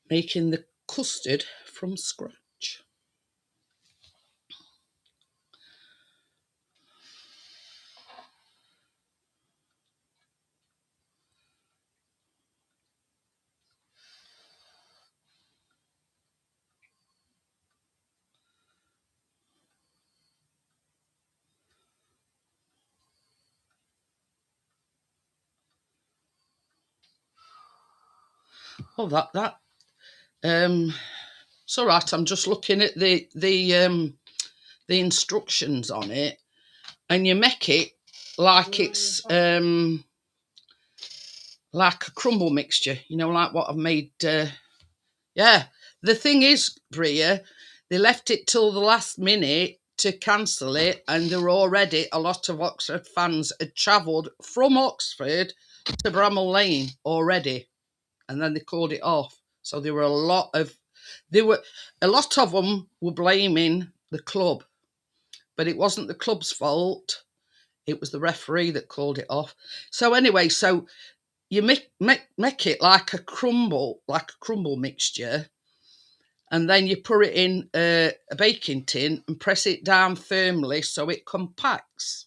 making the custard from scratch. Oh, it's all right. I'm just looking at the instructions on it, and you make it like it's like a crumble mixture. You know, like what I've made. Yeah. The thing is, Bria, they left it till the last minute to cancel it, and there were already a lot of Oxford fans had travelled from Oxford to Bramall Lane already, and then they called it off. So there were a lot of them were blaming the club, but it wasn't the club's fault. It was the referee that called it off. So anyway, so you make it like a crumble mixture, and then you put it in a baking tin and press it down firmly so it compacts.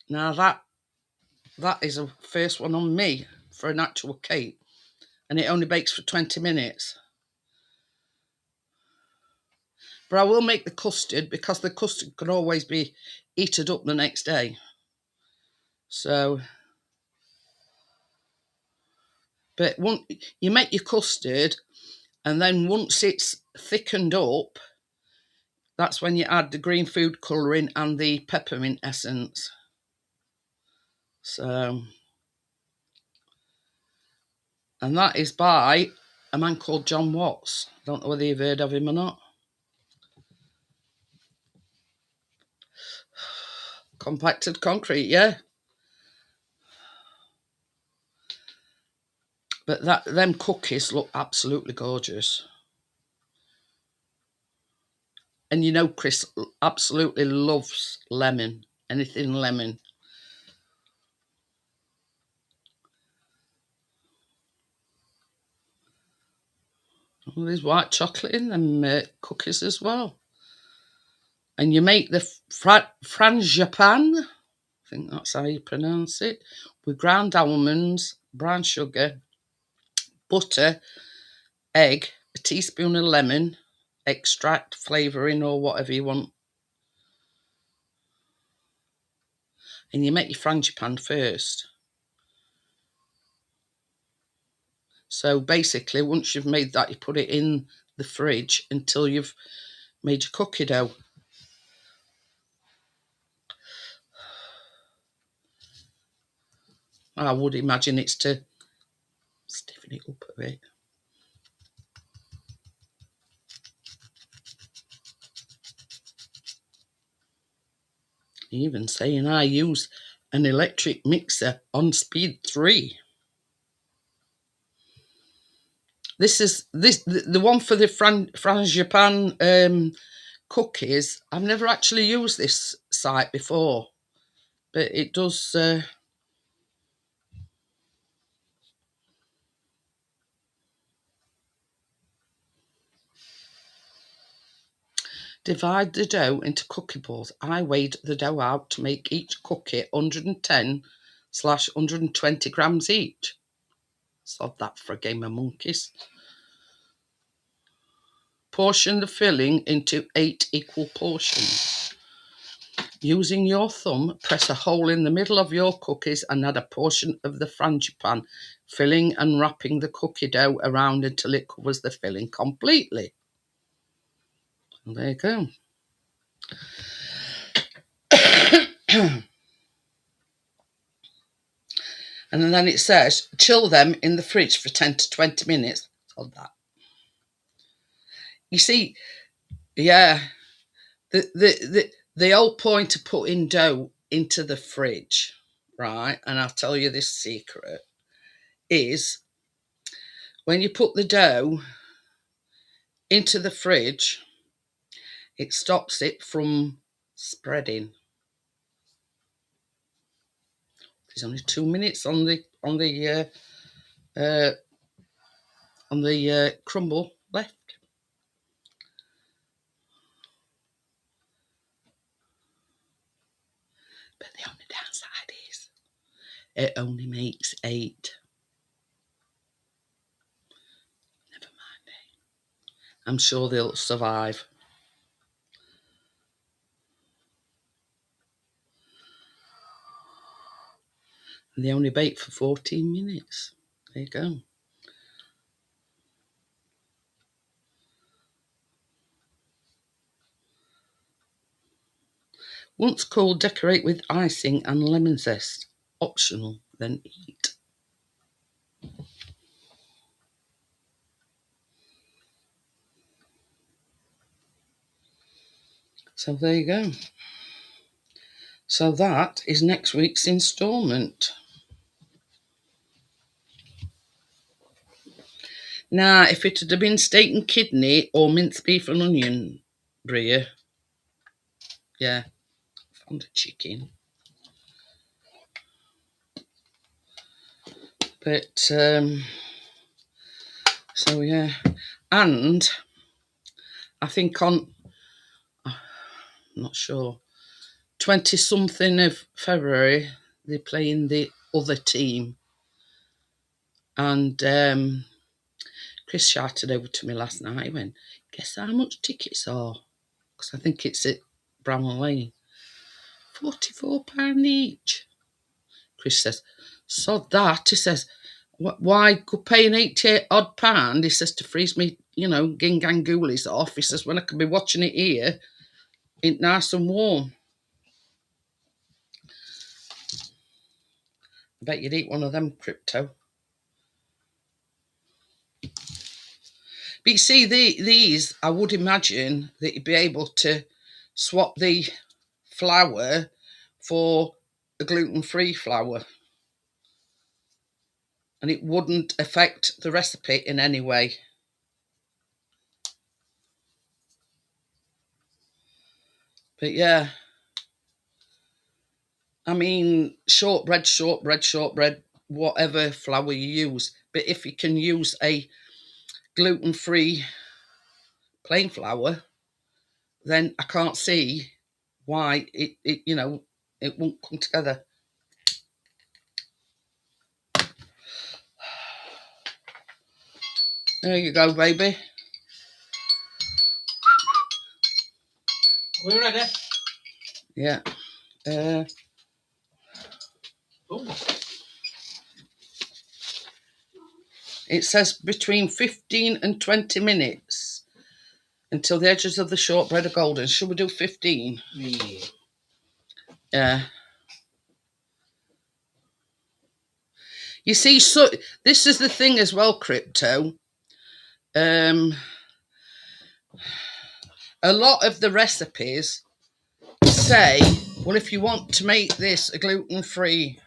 Now that is a first one on me for an actual cake, and it only bakes for 20 minutes. But I will make the custard because the custard can always be heated up the next day. So, but you make your custard, and then once it's thickened up, that's when you add the green food colouring and the peppermint essence. So, and that is by a man called John Watts. Don't know whether you've heard of him or not. Compacted concrete, yeah. But them cookies look absolutely gorgeous. And you know Chris absolutely loves lemon, anything lemon. Well, there's white chocolate in them cookies as well. And you make the frangipan, I think that's how you pronounce it, with ground almonds, brown sugar, butter, egg, a teaspoon of lemon extract, flavouring or whatever you want. And you make your frangipan first. So basically, once you've made that, you put it in the fridge until you've made your cookie dough. I would imagine it's to stiffen it up a bit. Even saying I use an electric mixer on speed 3. This is the one for the frangipan cookies. I've never actually used this site before, but it does. Divide the dough into cookie balls. I weighed the dough out to make each cookie 110/120 grams each. Sod that for a game of monkeys. Portion the filling into 8 equal portions. Using your thumb, press a hole in the middle of your cookies and add a portion of the frangipan, filling and wrapping the cookie dough around until it covers the filling completely. And there you go. And then it says, chill them in the fridge for 10 to 20 minutes. On that. You see, yeah, the whole point of putting dough into the fridge, right, and I'll tell you this secret, is when you put the dough into the fridge, it stops it from spreading. There's only 2 minutes on the crumble left. But the only downside is it only makes 8. Never mind it. I'm sure they'll survive. And they only bake for 14 minutes. There you go. Once cold, decorate with icing and lemon zest. Optional, then eat. So there you go. So that is next week's instalment. Now, if it had been steak and kidney or minced beef and onion, Bria, yeah, found a chicken. But, so yeah. And I think on, I'm not sure, 20-something of February, they're playing the other team. And Chris shouted over to me last night. He went, guess how much tickets are? Because I think it's at Bramall Lane. £44 each. Chris says, sod that. He says, why go paying 88 odd pound? He says, to freeze me, gingangoolies off. He says, when I can be watching it here, it's nice and warm. I bet you'd eat one of them crypto. But you see, these, I would imagine that you'd be able to swap the flour for a gluten-free flour. And it wouldn't affect the recipe in any way. But yeah, I mean, shortbread, whatever flour you use. But if you can use a gluten-free plain flour, then I can't see why it won't come together. There you go, baby. Are we ready? Yeah. It says between 15 and 20 minutes until the edges of the shortbread are golden. Should we do 15? Yeah. Yeah. You see, so this is the thing as well, Crypto. A lot of the recipes say, well, if you want to make this a gluten-free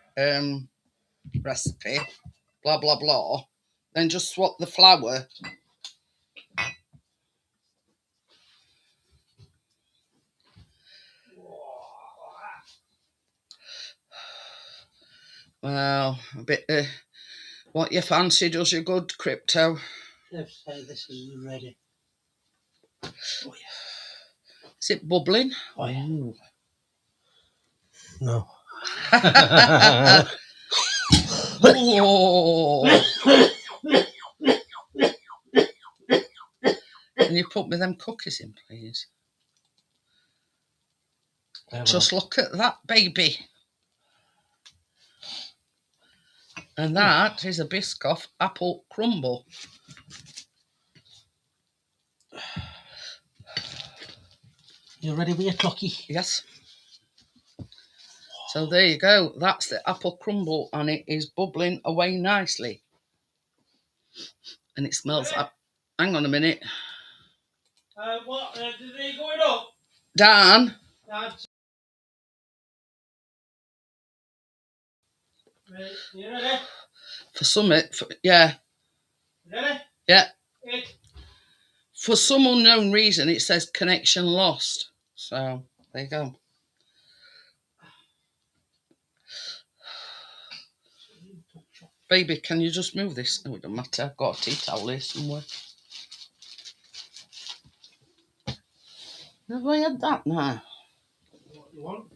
recipe, blah, blah, blah, then just swap the flour. Well, a bit what you fancy does you good, Crypto. Let's say this is ready. Oh, yeah. Is it bubbling? Oh, yeah. Ooh. No. Oh. Can you put me them cookies in, please? Just look at that, baby. And that is a Biscoff apple crumble. You ready with your cookie? Yes. So there you go. That's the apple crumble, and it is bubbling away nicely. And it smells like... Hang on a minute. What? Did they go it up? Dan. You ready? For some, yeah. Ready? Yeah. For some unknown reason, it says connection lost. So there you go. Baby, can you just move this? No, it doesn't matter. I've got a tea towel here somewhere. Have I had that now? What you want?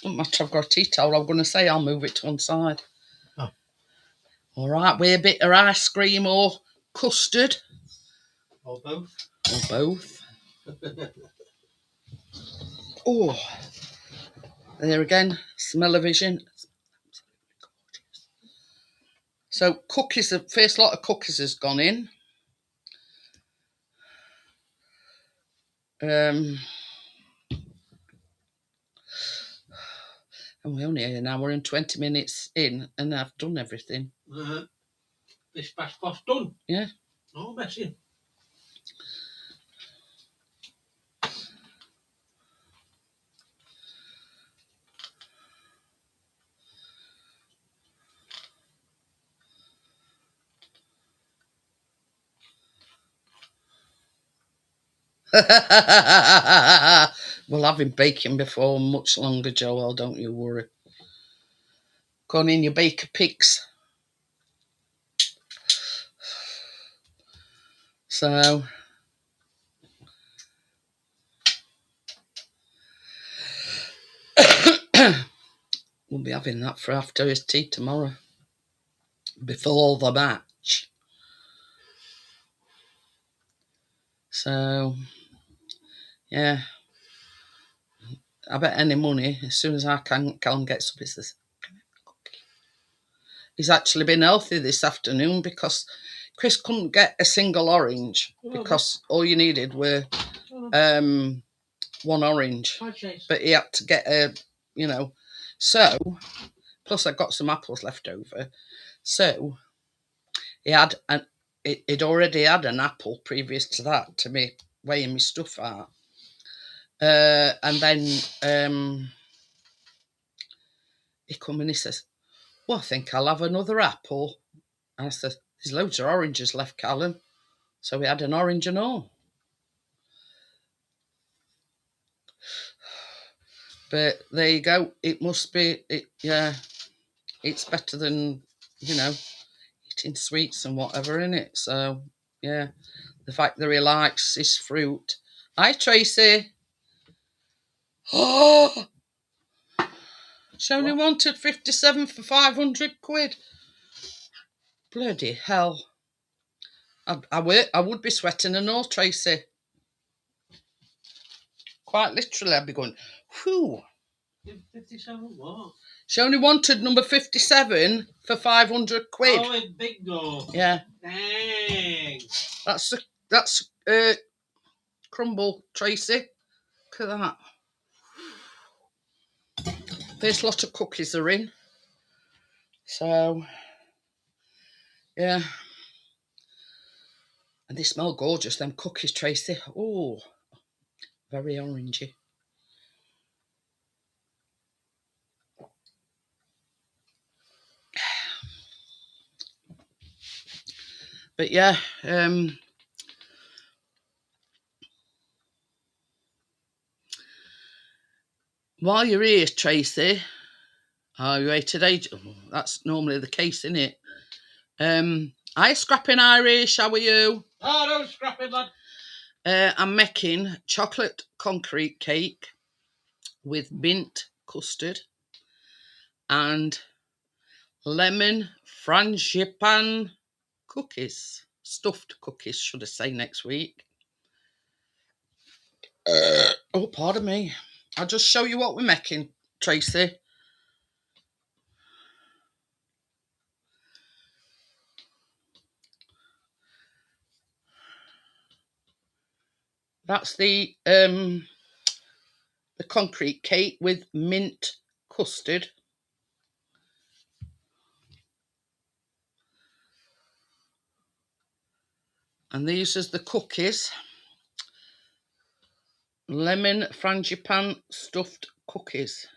Doesn't matter. I've got a tea towel. I'm going to say I'll move it to one side. Oh. All right. With a bit of ice cream or custard. Or both. Or both. Oh. There again. Smell-o-vision. So cookies, the first lot of cookies has gone in. And we're only an hour and 20 minutes in, and I've done everything. This Biscoff's done. Yeah. No messing. We'll have him baking before much longer, Joel, don't you worry. Go on in your baker picks. So we'll be having that for after his tea tomorrow. Before the match. So yeah. I bet any money, as soon as I can get some, he's actually been healthy this afternoon because Chris couldn't get a single orange because all you needed were one orange, but he had to get a, so plus I got some apples left over, so he had he'd already had an apple previous to that to me weighing my stuff out, and then he come and he says, well, I think I'll have another apple. And I said, there's loads of oranges left, Callum. So we had an orange and all. But there you go. It must be, yeah, it's better than, eating sweets and whatever, innit? So, yeah, the fact that he likes his fruit. Hi, Tracy. Oh, she only wanted 57 for 500 quid. Bloody hell. I would be sweating a nose, Tracy. Quite literally, I'd be going, whew. 57 what? She only wanted number 57 for 500 quid. Oh, it's big though. Yeah. Dang. That's Crumble, Tracy. Look at that. There's a lot of cookies are in. So, yeah. And they smell gorgeous, them cookies, Tracy. Oh, very orangey. But yeah, while you're here, Tracy, are you here today? That's normally the case, isn't it? Hi, Scrapping Irish, how are you? Oh, no, scrapping, lad. I'm making chocolate concrete cake with mint custard and lemon frangipan cookies. Stuffed cookies, should I say, next week. Oh, pardon me. I'll just show you what we're making, Tracy. That's the concrete cake with mint custard. And these are the cookies. Lemon frangipan stuffed cookies.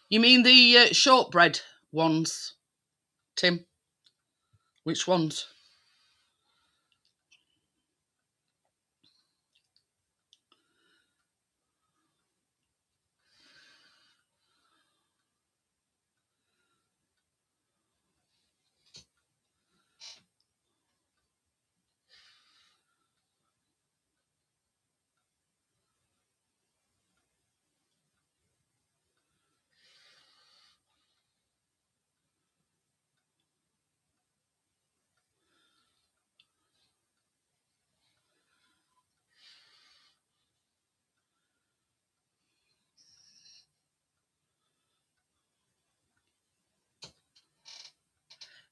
You mean the shortbread ones, Tim? Which ones?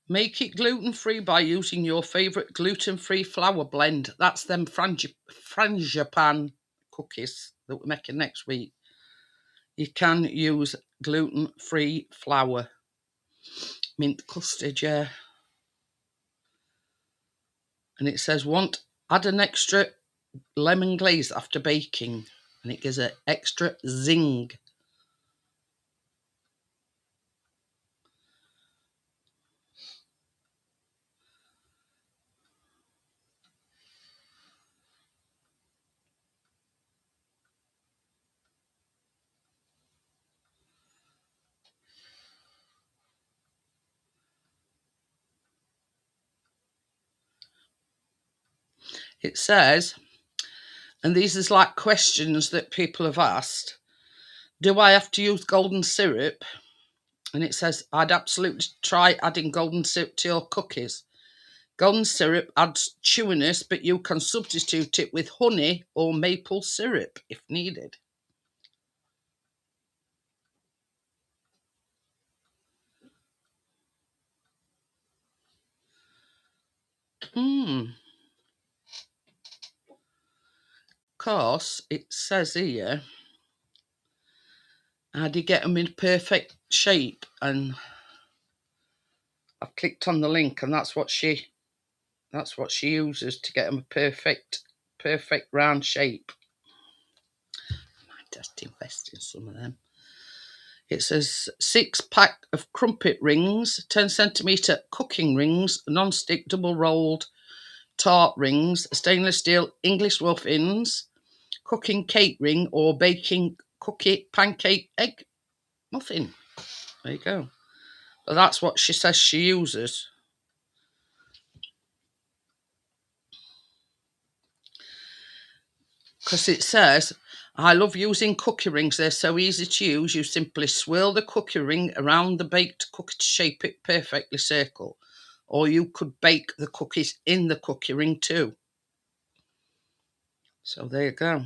Make it gluten-free by using your favourite gluten-free flour blend. That's them frangipan cookies that we're making next week. You can use gluten-free flour. Mint custard, yeah. And it says, add an extra lemon glaze after baking. And it gives an extra zing. It says, and these is like questions that people have asked. Do I have to use golden syrup? And it says, I'd absolutely try adding golden syrup to your cookies. Golden syrup adds chewiness, but you can substitute it with honey or maple syrup if needed. Of course, it says here, how do you get them in perfect shape? And I've clicked on the link, and that's what she uses to get them a perfect round shape. I might just invest in some of them. It says 6-pack of crumpet rings, 10cm cooking rings, non-stick double rolled tart rings, stainless steel English muffins, cooking cake ring, or baking cookie pancake egg muffin. There you go. But that's what she says she uses. Because it says, I love using cookie rings. They're so easy to use. You simply swirl the cookie ring around the baked cookie to shape it perfectly circle. Or you could bake the cookies in the cookie ring too. So there you go.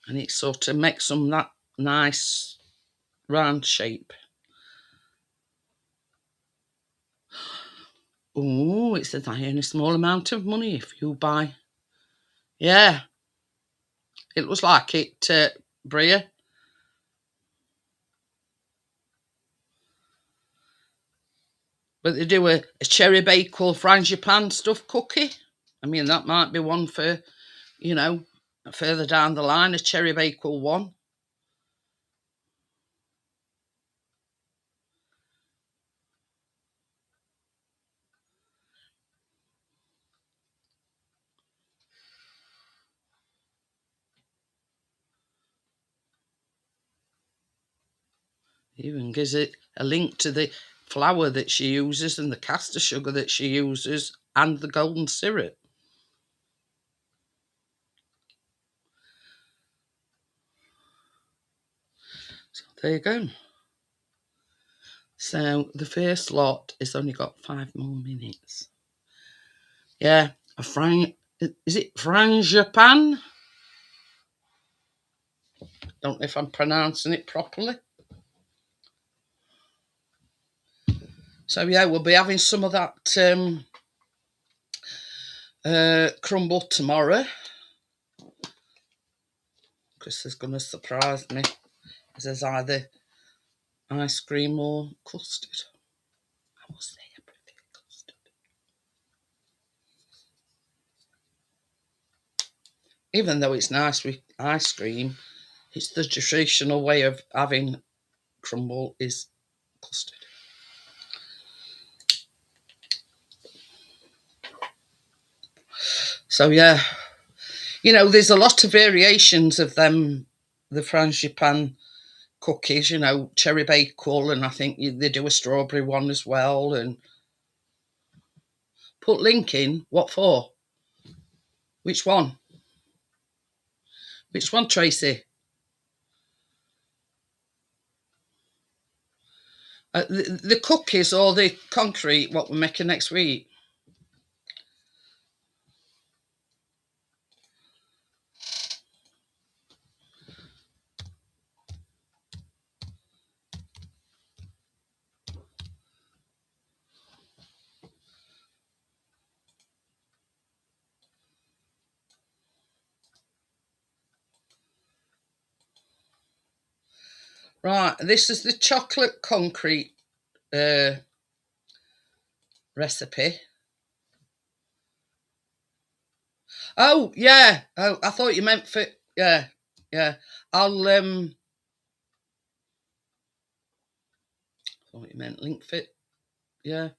And it sort of makes them that nice round shape. Oh, it says I earn a small amount of money if you buy. Yeah, it looks like it, Bria. But they do a cherry bakewell frangipan stuffed cookie. I mean, that might be one for, you know, further down the line, a cherry bakewell one. Even gives it a link to the flour that she uses and the caster sugar that she uses and the golden syrup. So there you go. So the first lot has only got 5 more minutes. Yeah, is it frangipan? Don't know if I'm pronouncing it properly. So yeah, we'll be having some of that crumble tomorrow. Chris is going to surprise me. There's either ice cream or custard. I will say I prefer custard. Even though it's nice with ice cream, it's the traditional way of having crumble is custard. So yeah, you know, there's a lot of variations of them, the frangipan cookies, you know, cherry bakewell, and I think they do a strawberry one as well. And put link in. What for? Which one? Which one, Tracy? The cookies or the concrete, what we're making next week? Right, this is the chocolate concrete recipe. Oh, yeah. Oh, I thought you meant for, yeah, yeah. I'll, thought you meant link fit, yeah.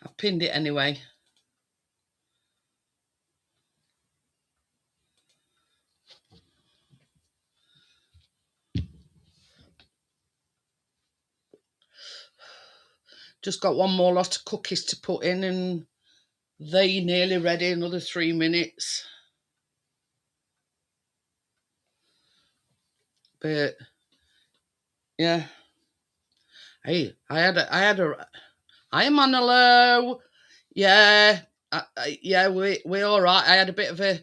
I pinned it anyway. Just got one more lot of cookies to put in and they nearly ready, another 3 minutes. But yeah. Hey, I am on a low. Yeah, yeah, we all right. I had a bit of a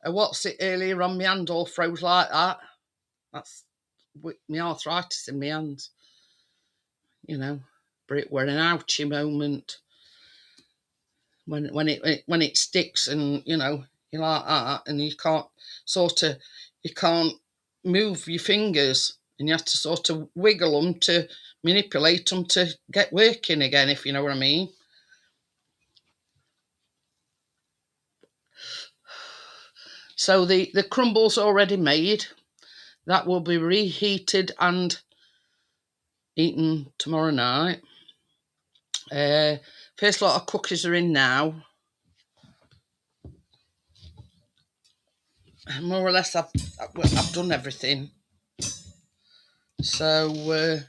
what's it earlier on my hand, all froze like that. That's with my arthritis in my hands. You know, but it were an ouchy moment when it sticks, and you know you like that, and you can't move your fingers, and you have to sort of wiggle them to manipulate them to get working again, if you know what I mean. So the crumble's already made. That will be reheated and eaten tomorrow night. First lot of cookies are in now. More or less, I've done everything. So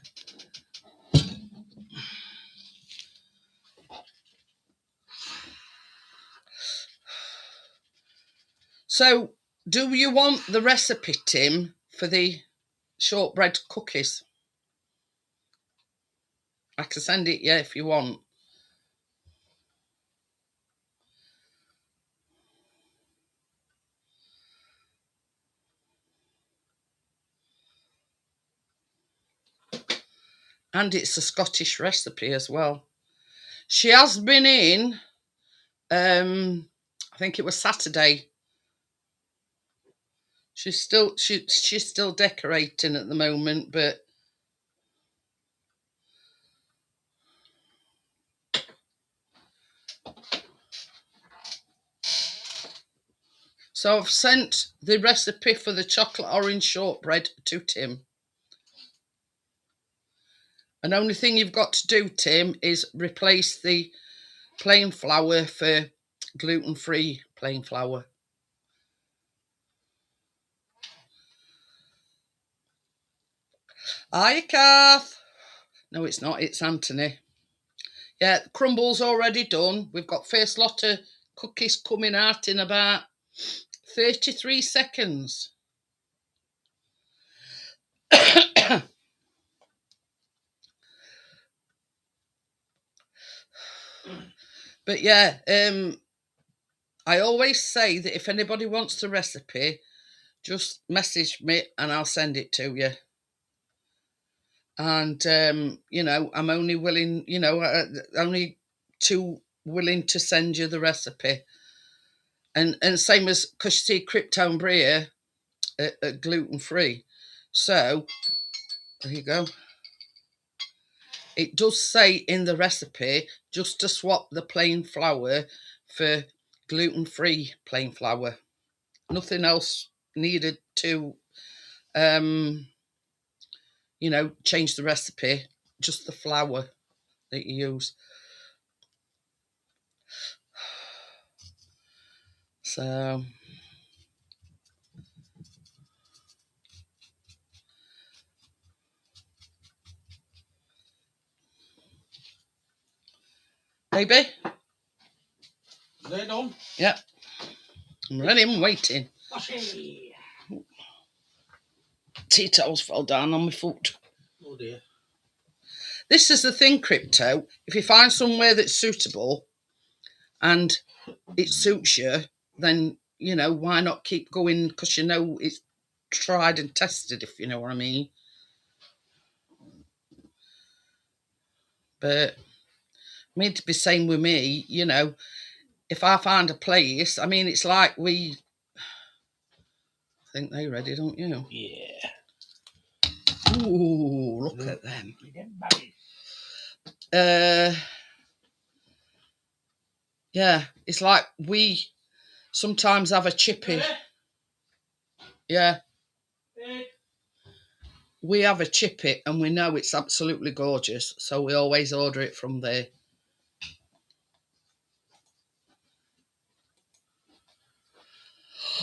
so do you want the recipe, Tim, for the shortbread cookies? I can send it, yeah, if you want. And it's a Scottish recipe as well. She has been in, I think it was Saturday. She's still decorating at the moment, but so I've sent the recipe for the chocolate orange shortbread to Tim. And the only thing you've got to do, Tim, is replace the plain flour for gluten-free plain flour. Hi, Kath. No, it's not. It's Anthony. Yeah, Crumble's already done. We've got first lot of cookies coming out in about 33 seconds. But yeah, I always say that if anybody wants the recipe, just message me and I'll send it to you. And you know, I'm only willing, you know, only too willing to send you the recipe. And same as, because you see Crypto and Brie are gluten free, so there you go. It does say in the recipe just to swap the plain flour for gluten free plain flour. Nothing else needed to you know, change the recipe, just the flour that you use. So baby, They're done. yeah, I'm ready. I'm waiting. Tea towels fell down on my foot. Oh dear. This is the thing, Crypto. If you find somewhere that's suitable and it suits you, then, you know, why not keep going? Because you know it's tried and tested, if you know what I mean. But I mean, to be same with me, you know, if I find a place, I mean, it's like I think they're ready, don't you? Yeah. Ooh, look at them. Yeah, it's like we sometimes have a chippy. Yeah. We have a chippy and we know it's absolutely gorgeous, so we always order it from there.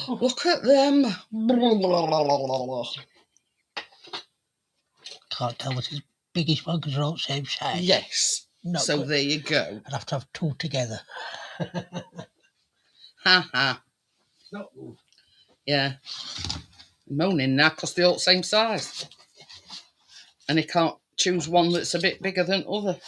Look at them. Can't tell what his biggest one because they're all the same size. Yes. No, so there you go. I'd have to have two together. Ha ha. Not good. Yeah. Moaning now because they're all the same size. And he can't choose one that's a bit bigger than other.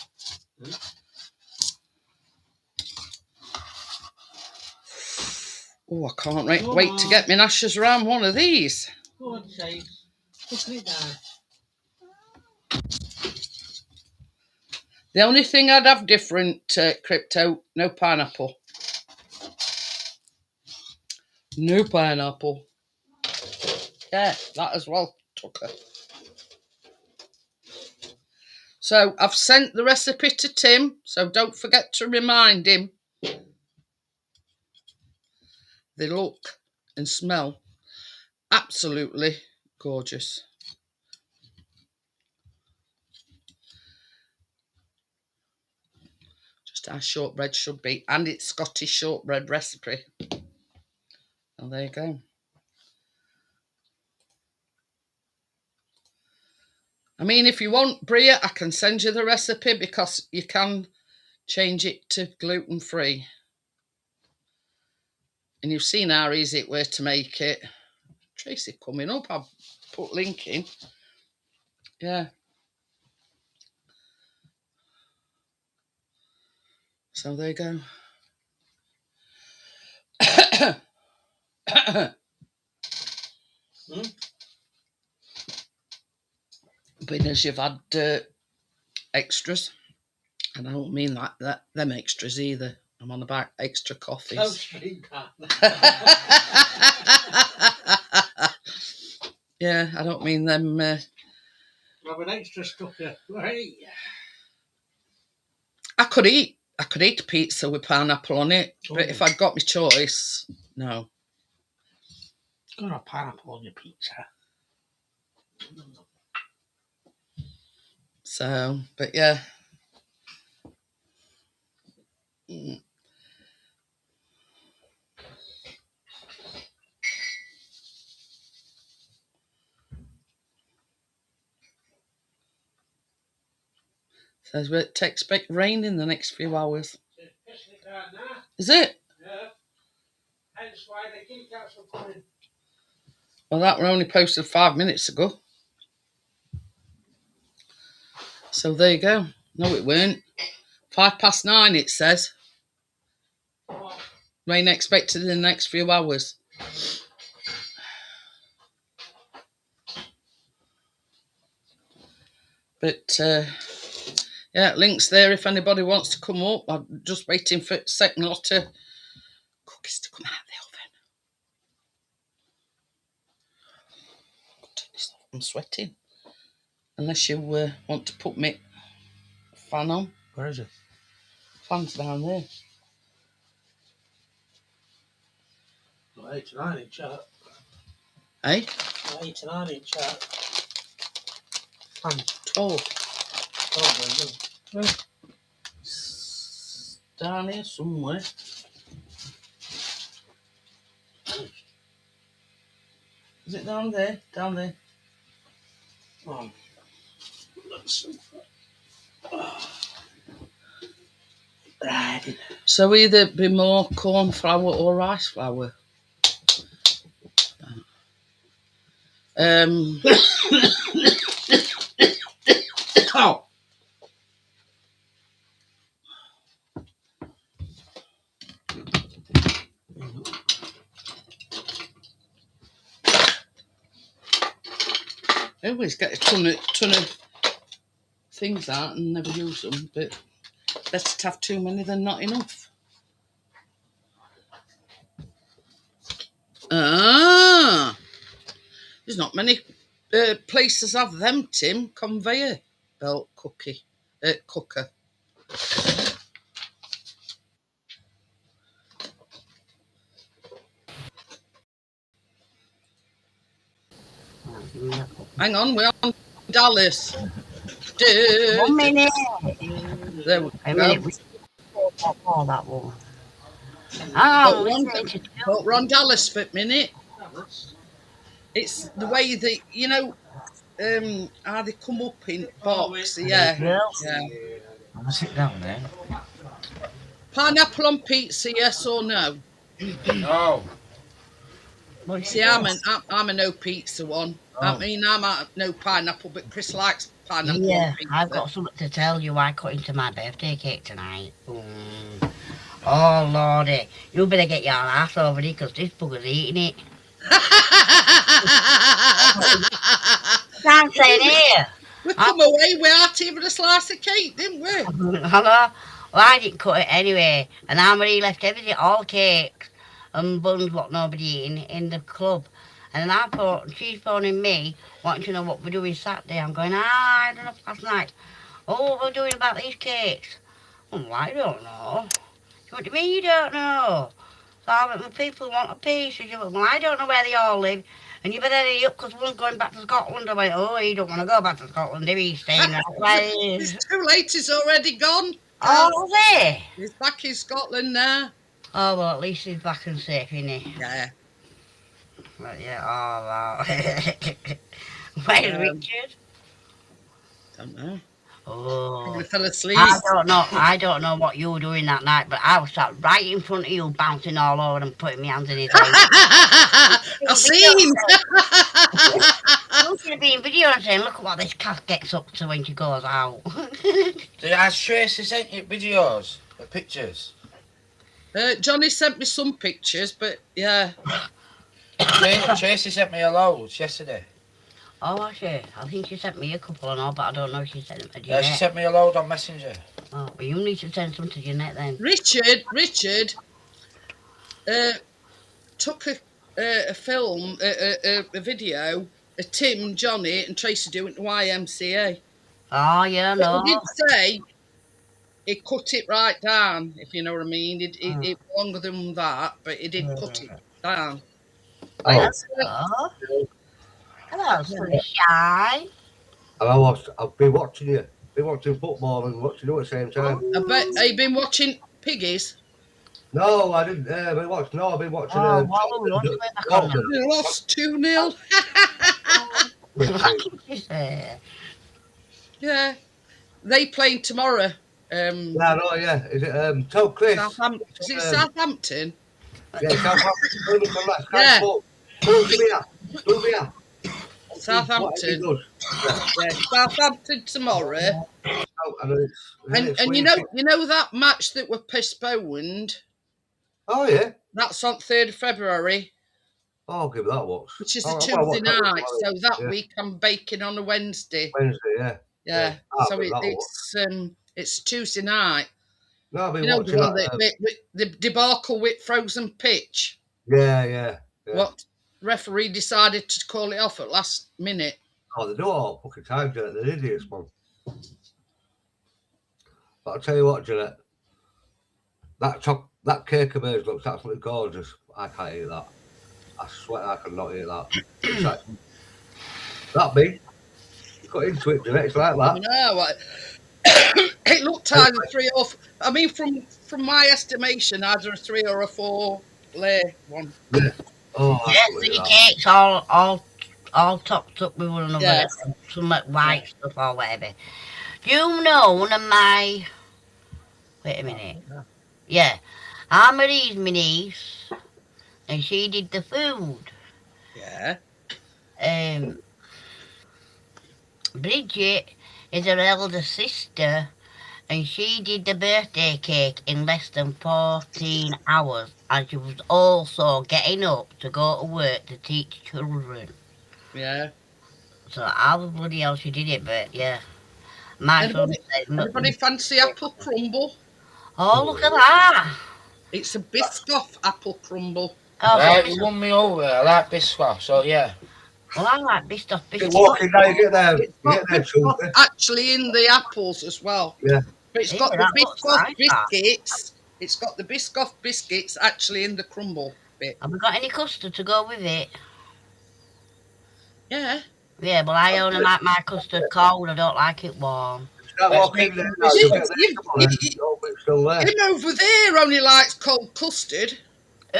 Oh, I can't wait to get my ashes around one of these. Go on, Chase. Put it down. The only thing I'd have different, Crypto, no pineapple. No pineapple. Yeah, that as well, Tucker. So I've sent the recipe to Tim, so don't forget to remind him. They look and smell absolutely gorgeous. Just Just how shortbread should be. And it's Scottish shortbread recipe. Oh, there you go. I mean, if you want brie, I can send you the recipe because you can change it to gluten-free. And you've seen how easy it were to make it. Tracy coming up. I'll put link in. Yeah. So there you go. But as you've had extras, and I don't mean that them extras either. I'm on about extra coffees. Oh, street Yeah, I don't mean them. Have an extra stucker, right? I could eat a pizza with pineapple on it, but if I'd got my choice, no. Got a pineapple on your pizza. So, but yeah. Says we expect rain in the next few hours. Is it? Yeah. Hence why the Kit Kats are coming. Well, that were only posted 5 minutes ago. So there you go. No, it weren't. 9:05 it says. Rain expected in the next few hours. But yeah, links there if anybody wants to come up. I'm just waiting for a second lot of cookies to come out of the oven. I'm sweating. Unless you want to put me fan on. Where is it? Fan's down there. Not 8 to 9 in chat. Eh? Not 8 to 9 in chat. Fan 12. Oh, Down here somewhere. Is it down there? Down there. oh. Right. So either be more corn flour or rice flour. Oh. I always get a ton of things out and never use them, but better to have too many than not enough. Ah, there's not many places have them, Tim. Conveyor belt cooker. Hang on, we're on Dallas. 1 minute. There we A go. minute. We all that one. Oh, But we're on Dallas for a minute. It's the way that, you know, how they come up in box. Yeah. Yeah. I'm gonna sit down there. Pineapple on pizza, yes or no? No. See, I'm a no pizza one. I mean, I'm a no pineapple, but Chris likes pineapple Yeah, on pizza. I've got something to tell you. I cut into my birthday cake tonight. Oh, Lordy. You better get your ass over here because this bugger's eating it. Can't say it here. We come away without even a slice of cake, didn't we? Hello? Well, I didn't cut it anyway. And Anne-Marie left everything, all cakes and buns, what nobody eating, in the club. And then she's phoning me, wanting to know what we're doing Saturday. I'm going, I don't know, last night. Oh, what we're doing about these cakes? Oh, I don't know. What do you mean you don't know? So I went, well, people want a piece. She went, well, I don't know where they all live. And you better hurry up because one's going back to Scotland. I went, oh, he don't want to go back to Scotland, if he's staying right where he is. It's too late, it's already gone. Oh, was he? He's back in Scotland now. Oh, well, at least he's back and safe, isn't he? Yeah. But yeah, oh, wow. Where's Richard? Don't know. Oh, Probably fell asleep. I don't know what you were doing that night, but I was sat right in front of you, bouncing all over and putting my hands in his head. I've seen. You should have been video and saying, look at what this cat gets up to when she goes out. Has Tracy sent you videos, the pictures? Johnny sent me some pictures, but yeah. Tracy sent me a load yesterday. Oh, was she? I think she sent me a couple and all, but I don't know if she sent them to Yeah, Jeanette. she sent me a load on Messenger. Oh, well, you need to send some to Jeanette then. Richard took a film, a video of Tim, Johnny, and Tracy doing the YMCA. Oh, yeah, no. He did say he cut it right down, if you know what I mean. It longer than that, but he did cut it down. Oh, Hello, sunshine. and I've been watching you. Been watching football and watching you at the same time. I bet. Have you been watching Piggies? No, I didn't. I've been watching. Oh, wow, we want to go back on They lost 2-0. that. Yeah. They playing tomorrow. Yeah, no, yeah. Is it Chris? Is it Southampton? Yeah, Southampton. Yeah. Move here. Southampton. Yeah, Southampton tomorrow. And you know that match that were postponed? Oh yeah. That's on 3rd of February, Oh, I'll give that a watch. which is a Tuesday night. So that week I'm baking on a Wednesday. Wednesday, yeah. So it's Tuesday night. No, I've been You know watching the debacle with frozen pitch. Yeah. What referee decided to call it off at last minute. Oh, they do all fucking time, Jeanette. They're idiots, man. But I'll tell you what, Jeanette. That cake of hers looks absolutely gorgeous. I can't eat that. I swear I cannot eat that. It's like, that big. You cut into it, Jeanette. It's like that. No, it looked either 3 or I mean, from my estimation, either a 3 or a 4 layer one. Yeah. Oh, Yeah, 3 cakes all topped up with one another. Yes. Some like white stuff or whatever. Do you know one of my... Wait a minute. Yeah. Anne-Marie's my niece, and she did the food. Yeah. Bridget is her elder sister, and she did the birthday cake in less than 14 hours, and she was also getting up to go to work to teach children. Yeah. So how the bloody hell she did it, but yeah. My son said, Anybody fancy apple crumble? oh, look at that. It's a Biscoff apple crumble. Oh, Right, you won me over. I like Biscoff, so yeah. well, I like Biscoff. You're walking down, you get there. It's got Biscoff Tuesday. actually in the apples as well. Yeah. But it's Yeah, got the that looks Biscoff like that. biscuits. It's got the Biscoff biscuits actually in the crumble bit. Have we got any custard to go with it? Yeah. Yeah, but I only like my custard cold. I don't like it warm. Start walking there. now, you get there. It's still there. Him over there only likes cold custard.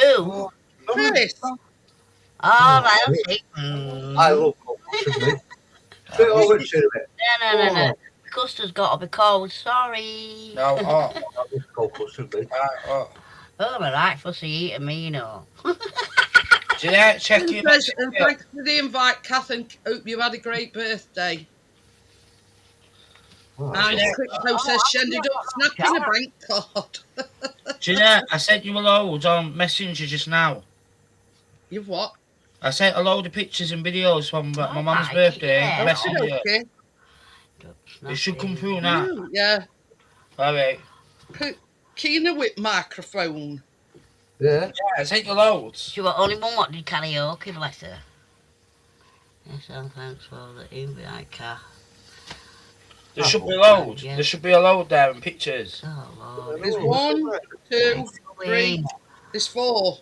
Ooh. Chris. Oh, right, I'll see. I love cold custard, mate. Bit over it, shit it. No. Custard's got to be cold. Sorry. No, oh. It's cold custard, mate. Oh. Oh, I'm a right fussy eater, me, you know. Jeanette, check your And thanks for the invite, Kath, and hope you had a great birthday. Oh, And Crypto says she ended up snapping a bank card. Jeanette, I sent you a load on Messenger just now. You've what? I sent a load of pictures and videos from my mum's right, birthday. yeah. Messenger. Okay. It should come through now. Ooh, yeah. Alright. Keener with microphone. yeah. Yeah, I sent you loads. She was only one what did karaoke, bless her. Yes, and thanks for the invite, Kath. There should be loads. Yeah. There should be a load there and pictures. Oh, Lord. There's 1, 2, 3. There's 4.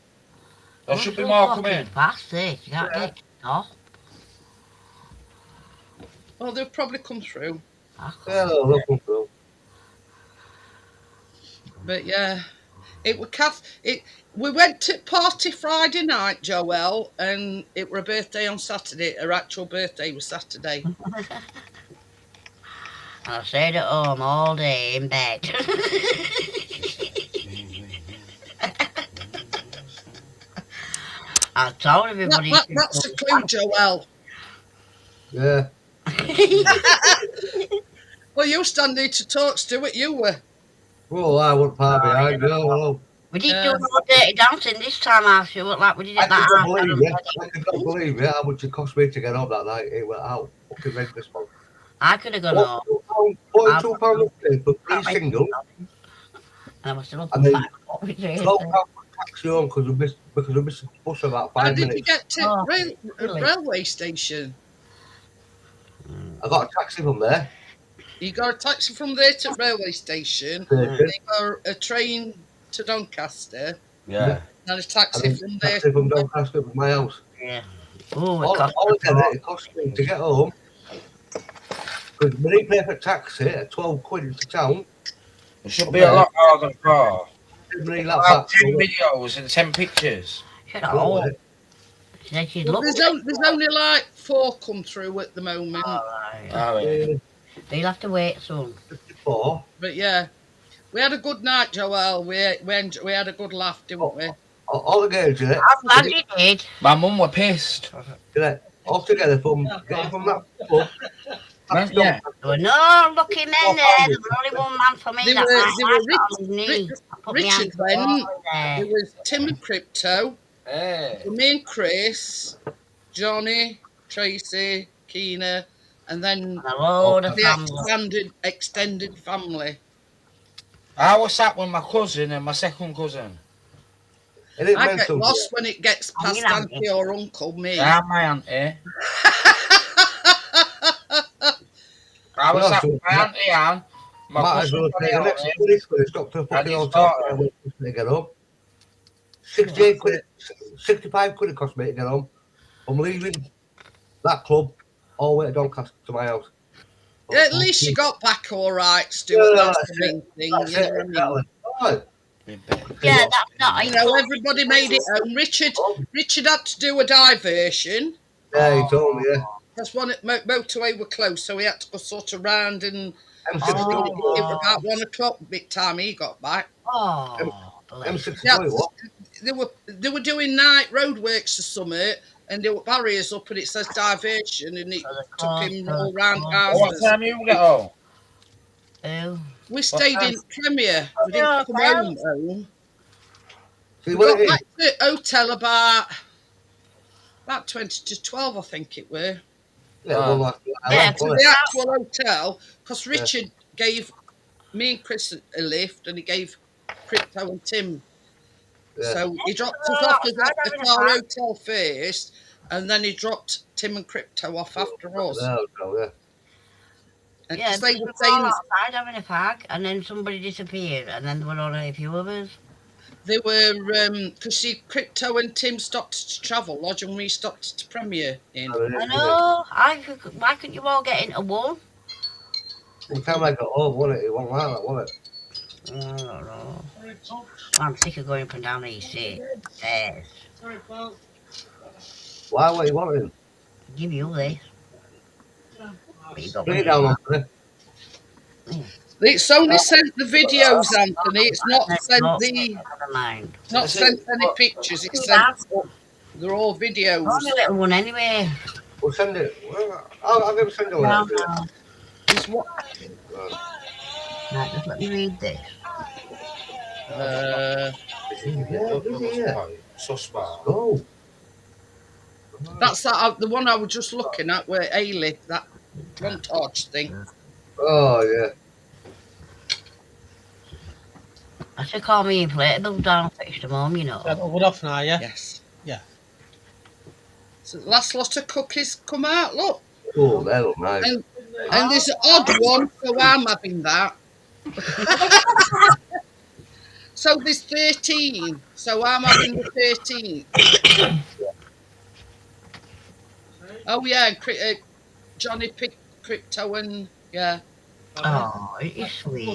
There should be more coming. Past this, you can't get off. Oh, they'll probably come through. Yeah, look, But yeah, it was Kath. We went to party Friday night, Joelle, and it were a birthday on Saturday. Her actual birthday was Saturday. And I stayed at home all day in bed. I told everybody. That's a clue, Joelle. Yeah. Well, you standing to talk, Stuart. You were. Well, I went far behind you. Well, We did do more dirty dancing this time, I feel like we did I it that could not half believe hour. it. I could not believe it. How much it cost me to get home that night. It went out. Fucking horrendous, man. I could have gone home. £42 for 3 singles. And I was still up And then at 5 £12 for taxi home because we missed the bus about 5 How did minutes. you get to really? railway station? I got a taxi from there. You got a taxi from there to railway station. Yeah. Then you got a train to Doncaster. Yeah. And a taxi And from there. taxi from Doncaster to my house. Yeah. Oh, Altogether, it cost me to get home. Because when you pay for a taxi at 12 quid into town, It should be a lot harder than car. didn't really I like have that. 10 videos and 10 pictures. shut up. She said she'd look. There's only like 4 come through at the moment. Oh, yeah. But you'll have to wait soon. 54. But yeah, we had a good night, Joelle. We had a good laugh, didn't we? All together, Jeanette. I'm glad you did. My mum were pissed. Jeanette, all together from getting from that pub. Yeah. There were no lucky men there. There was only one man for me They that were- night. they I were got on his knee. I put my Richard hands went. all there. There was Tim and Crypto, Hey. me and Chris, Johnny, Tracy, Keena, and then And a load of the family. extended family. I was sat with my cousin and my second cousin. It ain't I get mental. lost when it gets Oh, past you know. auntie or uncle me. And my auntie. I was sat with my auntie Anne, my Might as well cousin take the next Johnny, police when it's got to And fucking his hotel. daughter. To get home. 68 quid, 65 quid it cost me to get home. I'm leaving that club all the way to Doncaster to my house. Yeah, at least you got back all right, Stuart. Yeah, That's that's the main thing. That's You know it, what I mean? exactly. Right. Yeah, that's not. You know, everybody made it home. Richard had to do a diversion. Yeah, he told me, yeah. That's one at motorway were closed, so he had to go sort of round, and M60 it was about 1 o'clock bit time he got back. Oh, bless. M60 Yeah, what? they were doing night roadworks or something, and there were barriers up, and it says diversion, and it took him all round What houses. time you get home? Who? We stayed in Premier. We didn't come home. See We what got it is? back to the hotel about 20 to 12, I think it were. Yeah, well, Yeah, that's To what the actual hotel, because Richard gave me and Chris a lift, and he gave Crypto and Tim. Yeah. So he dropped us off at our hotel first, and then he dropped Tim and Crypto off after us. There we go, yeah. And Yeah, 'cause they they were were all saying outside having a fag, and then somebody disappeared, and then there were only a few of us. they were because see, Crypto and Tim stopped to travel lodge, and we stopped to Premier in. I know. Why couldn't you all get into one? By the time I got home, wasn't it? It wasn't like that, was it? I don't know. I'm sick of going up and down these stairs. Why? What you wanting? Give you this. But you got Bring one it down, of Anthony. It's only sent the videos, Anthony. It's not sent Never mind. not sent any pictures. It's sent. They're all videos. Only a little one anyway. We'll send it. I'll give it send it No, over. no. It's what? Right, just let me read this. Suspect. Oh. That's the one I was just looking at, where Ailey, that montage thing. Oh, yeah. I should call me inflatable down and fix them home, you know. What off now, yeah? Yes. Yeah. So the last lot of cookies come out. Look, Oh, they look nice. and there's an odd one, so I'm having that. So there's 13, so I'm having the 13th. Oh yeah, and Johnny picked Crypto and yeah. Oh, it's sweet. I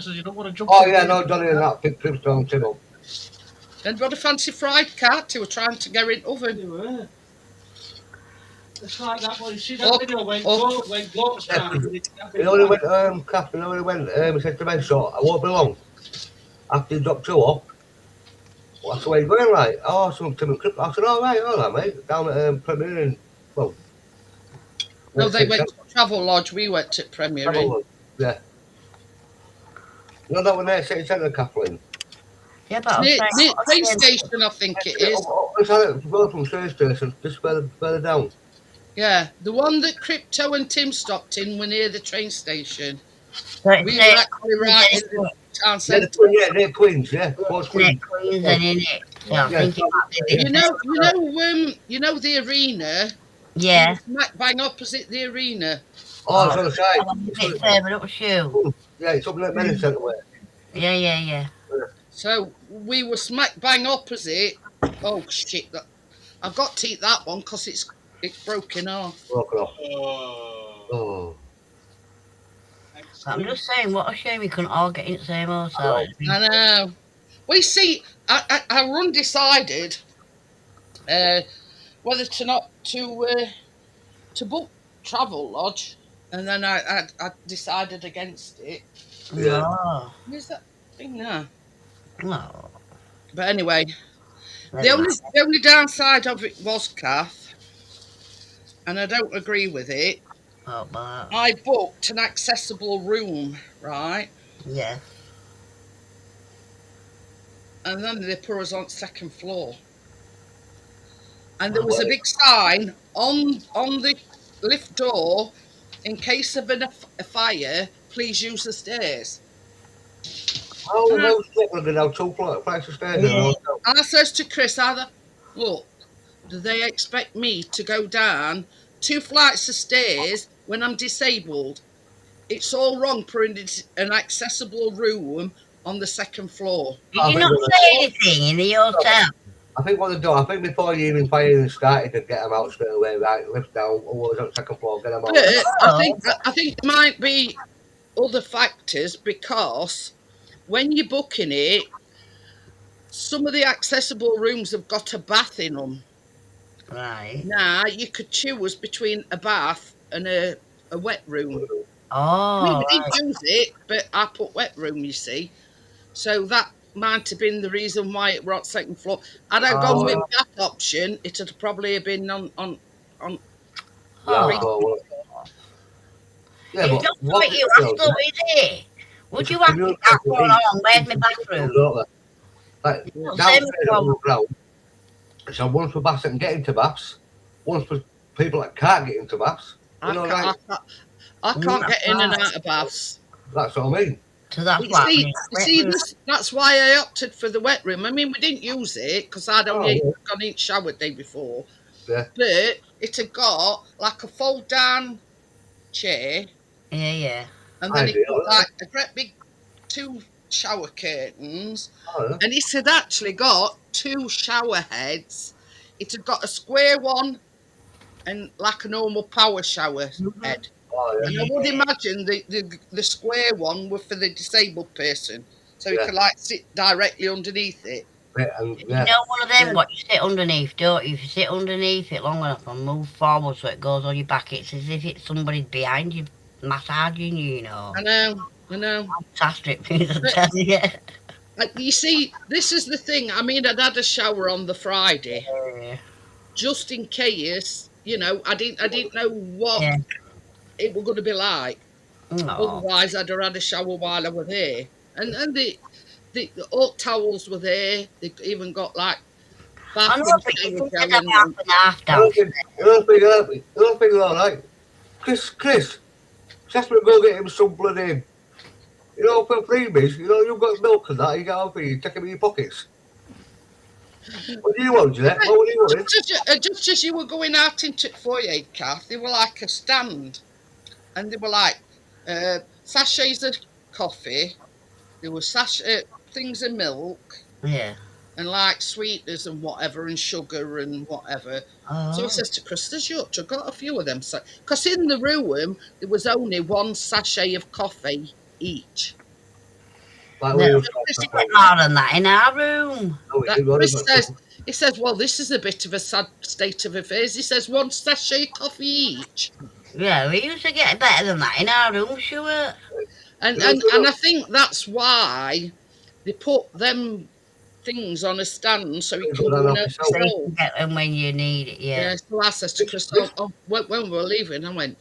said, you don't want to jump Oh in yeah, the no, Johnny and that big cribs down tin up. And what a fancy fried cat. They were trying to go in oven. You were. It's like that one. You see that Up, video when up. goats Yeah, trying to get you know when he went, Kath, you know when he went, he said to me, so I won't be long. After he dropped two off, what's the way he's going like? Oh, some Tim and Crip. I said, all right, mate. Down at Premier and, well, No, they City went Centre, to Travel Lodge. We went to Premier Inn. Travel Lodge. Yeah. You know that one there, City Centre, Kathleen? Yeah, but I'm Near saying, train station, I think it is. It's on it, go from train station, just further down. Yeah, the one that Crypto and Tim stopped in were near the train station. But We it's were actually right in the town centre. Near Queens, yeah. Towards Queens. Queens and in it. So I'm Yeah. thinking about the You know the arena. Yeah. Smack bang opposite the arena. Oh, it's on the side. A bit further up shoe. Yeah, it's up in that Medic Centre way. Yeah. So we were smack bang opposite. Oh shit! I've got to eat that one because it's broken off. Broken off. Oh. Oh. I'm just saying, what a shame we couldn't all get in the same hotel. I know. We see. I were undecided whether to not to book Travel Lodge, and then I decided against it. Yeah. No. Where's that thing now? No. But anyway, the only downside of it was Kath, and I don't agree with it. Oh, but I booked an accessible room, right? yeah. And then they put us on second floor. And there was a big sign on the lift door, in case of a fire, please use the stairs. Oh, no, we're going to have two flights of stairs. Yeah. And I says to Chris, look, do they expect me to go down 2 flights of stairs when I'm disabled? It's all wrong putting an accessible room on the second floor. Did you not say anything in the hotel? I think what they do, I think before you even firing started, to get them out straight away, right? Lift down, or on the second floor, get them out. But I think there might be other factors, because when you're booking it, some of the accessible rooms have got a bath in them. Right. Now you could choose between a bath and a wet room. Oh, We didn't use it, but I put wet room, you see. So that might have been the reason why it were on second floor. Had I gone with bath option, it would probably have been on Yeah, it's not like you asked though, is it? Would you ask me that for long? Where's my bathroom? Like, downstairs on the ground. So one's for baths that can get into baths, one's for people that can't get into baths. You know, I can't get in and out of baths. That's what I mean. So that's that's why I opted for the wet room. I mean, we didn't use it because I'd only gone in showered day before. Yeah. But it had got like a fold down chair. Yeah. And then it got like a great big 2 shower curtains. And it had actually got 2 shower heads. It had got a square one and like a normal power shower head. And I would imagine the square one were for the disabled person, so you could like sit directly underneath it. You know one of them what you sit underneath, don't you? If you sit underneath it long enough and move forward so it goes on your back, it's as if it's somebody behind you massaging you, you know. I know. Fantastic things, I tell you. You see, this is the thing. I mean, I'd had a shower on the Friday, just in case. You know, I didn't know what it was going to be like. Otherwise, I'd have had a shower while I was there. And the oat towels were there. They even got like bathroom. You think I'd half and half down. You'll think all right. Chris, just to go get him some bloody, for freebies, you've got milk and that, you get off here, you take them in your pockets. What do you want, Jeanette? What do you want? Just as you were going out into the foyer, Kath, they were like a stand. And they were like sachets of coffee. There were things of milk. Yeah. and like sweeteners and whatever and sugar and whatever. So I Oh. says to Chris, "There's yuck, I got a few of them." Because in the room there was only one sachet of coffee each. Like No, we we used used to to get more than that in our room. no, we That did, what Chris about says, some? he says, "Well, this is a bit of a sad state of affairs." He says, "One sachet of coffee each." Yeah, we used to get better than that in our room, sure. And No, and no, and no. I think that's why they put them things on a stand so it You can got go that in off a yourself. So you shelf. can get them when you need it, yeah. Yeah, so I says to Chris, Chris, when we were leaving, I went,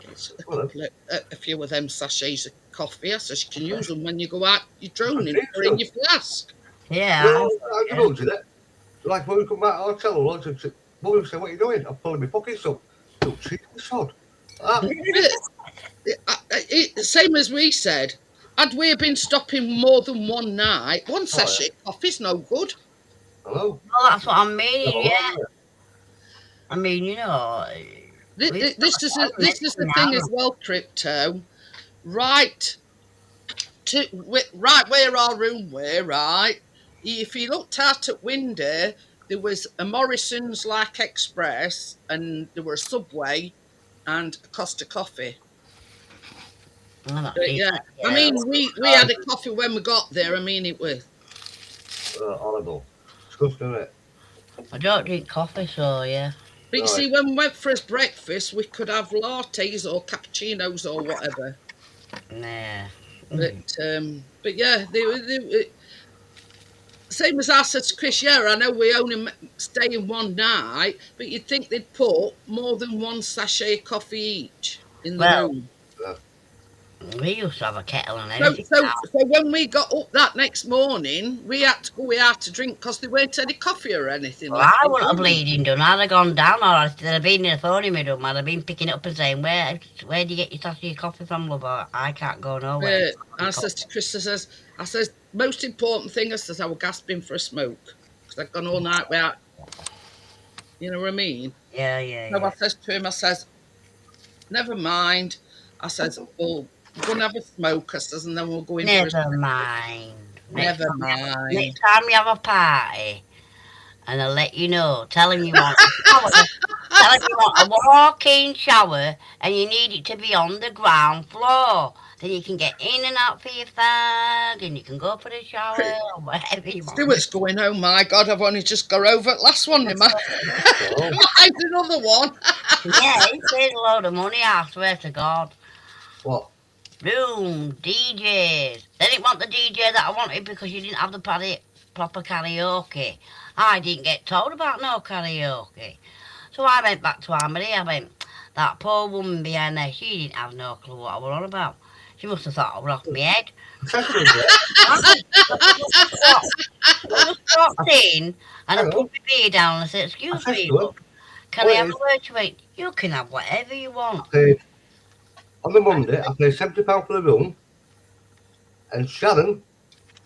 "It's well, a few of them sachets of coffee." I says, "You can use them when you go out your droning drink or in some. your flask." Yeah, No, I yeah. don't know, Jeanette. Like when we come back to our hotel, loads of Mum would say, "What are you doing?" I'm pulling my pockets up. You cheeky sod. Ah, Same as we said, had we been stopping more than one night, one oh yeah. sachet of coffee's no good. Hello. Well, that's what I No, mean, yeah. yeah. I mean, you know, we used to have a kettle and This is everything the in thing our as room. well, Crypto. Right right where our room were, right. If you looked out at window, there was a Morrison's like Express, and there were a Subway and a Costa Coffee. I don't But see yeah, that, I yeah. mean, we had a coffee when we got there. I mean, it was. Horrible. Disgusting, isn't it? I don't drink coffee, so yeah. But you No, see, when we went for his breakfast, we could have lattes or cappuccinos or whatever. Nah. But yeah, same as I said to Chris. Yeah, I know we only stay in one night, but you'd think they'd put more than one sachet of coffee each in the Well, room. we used to have a kettle and So, everything. so, so when we got up that next morning, we had to go out to drink because there weren't any coffee or anything Well, left. I in wouldn't have the room. bleeding done. I'd have gone down, or I'd have been in the phone in my room. I'd have been picking it up and saying, "Where do you get your sausage your coffee from, love? I can't go nowhere." I says to Chris, I says, most important thing, I says, I was gasping for a smoke because I'd gone all night without, you know what I mean? Yeah, yeah, So I yeah. says to him, I says, "Never mind." I says, "Well, we're going to have a smoke," I says, "and then we'll go in for a Never mind. Never mind. Next time you have a party, and I'll let you know. Tell him you want a shower. Tell him you want a walk-in shower, and you need it to be on the ground floor. Then you can get in and out for your fag, and you can go for the shower, or whatever you want. Stuart's going, "Oh my God, I've only just got over it last one. Am I another one?" Yeah, he paid a load of money, I swear to God. What? Room, DJs. They didn't want the DJ that I wanted because you didn't have the proper karaoke. I didn't get told about no karaoke. So I went back to Amory. I went, that poor woman behind there, she didn't have no clue what I was on about. She must have thought I was off my head. I just walked in and I put my beer down and I said, "Excuse me, look, can I have a word?" She went, "You can have whatever you want." On the Monday, I paid £70 for the room, and Sharon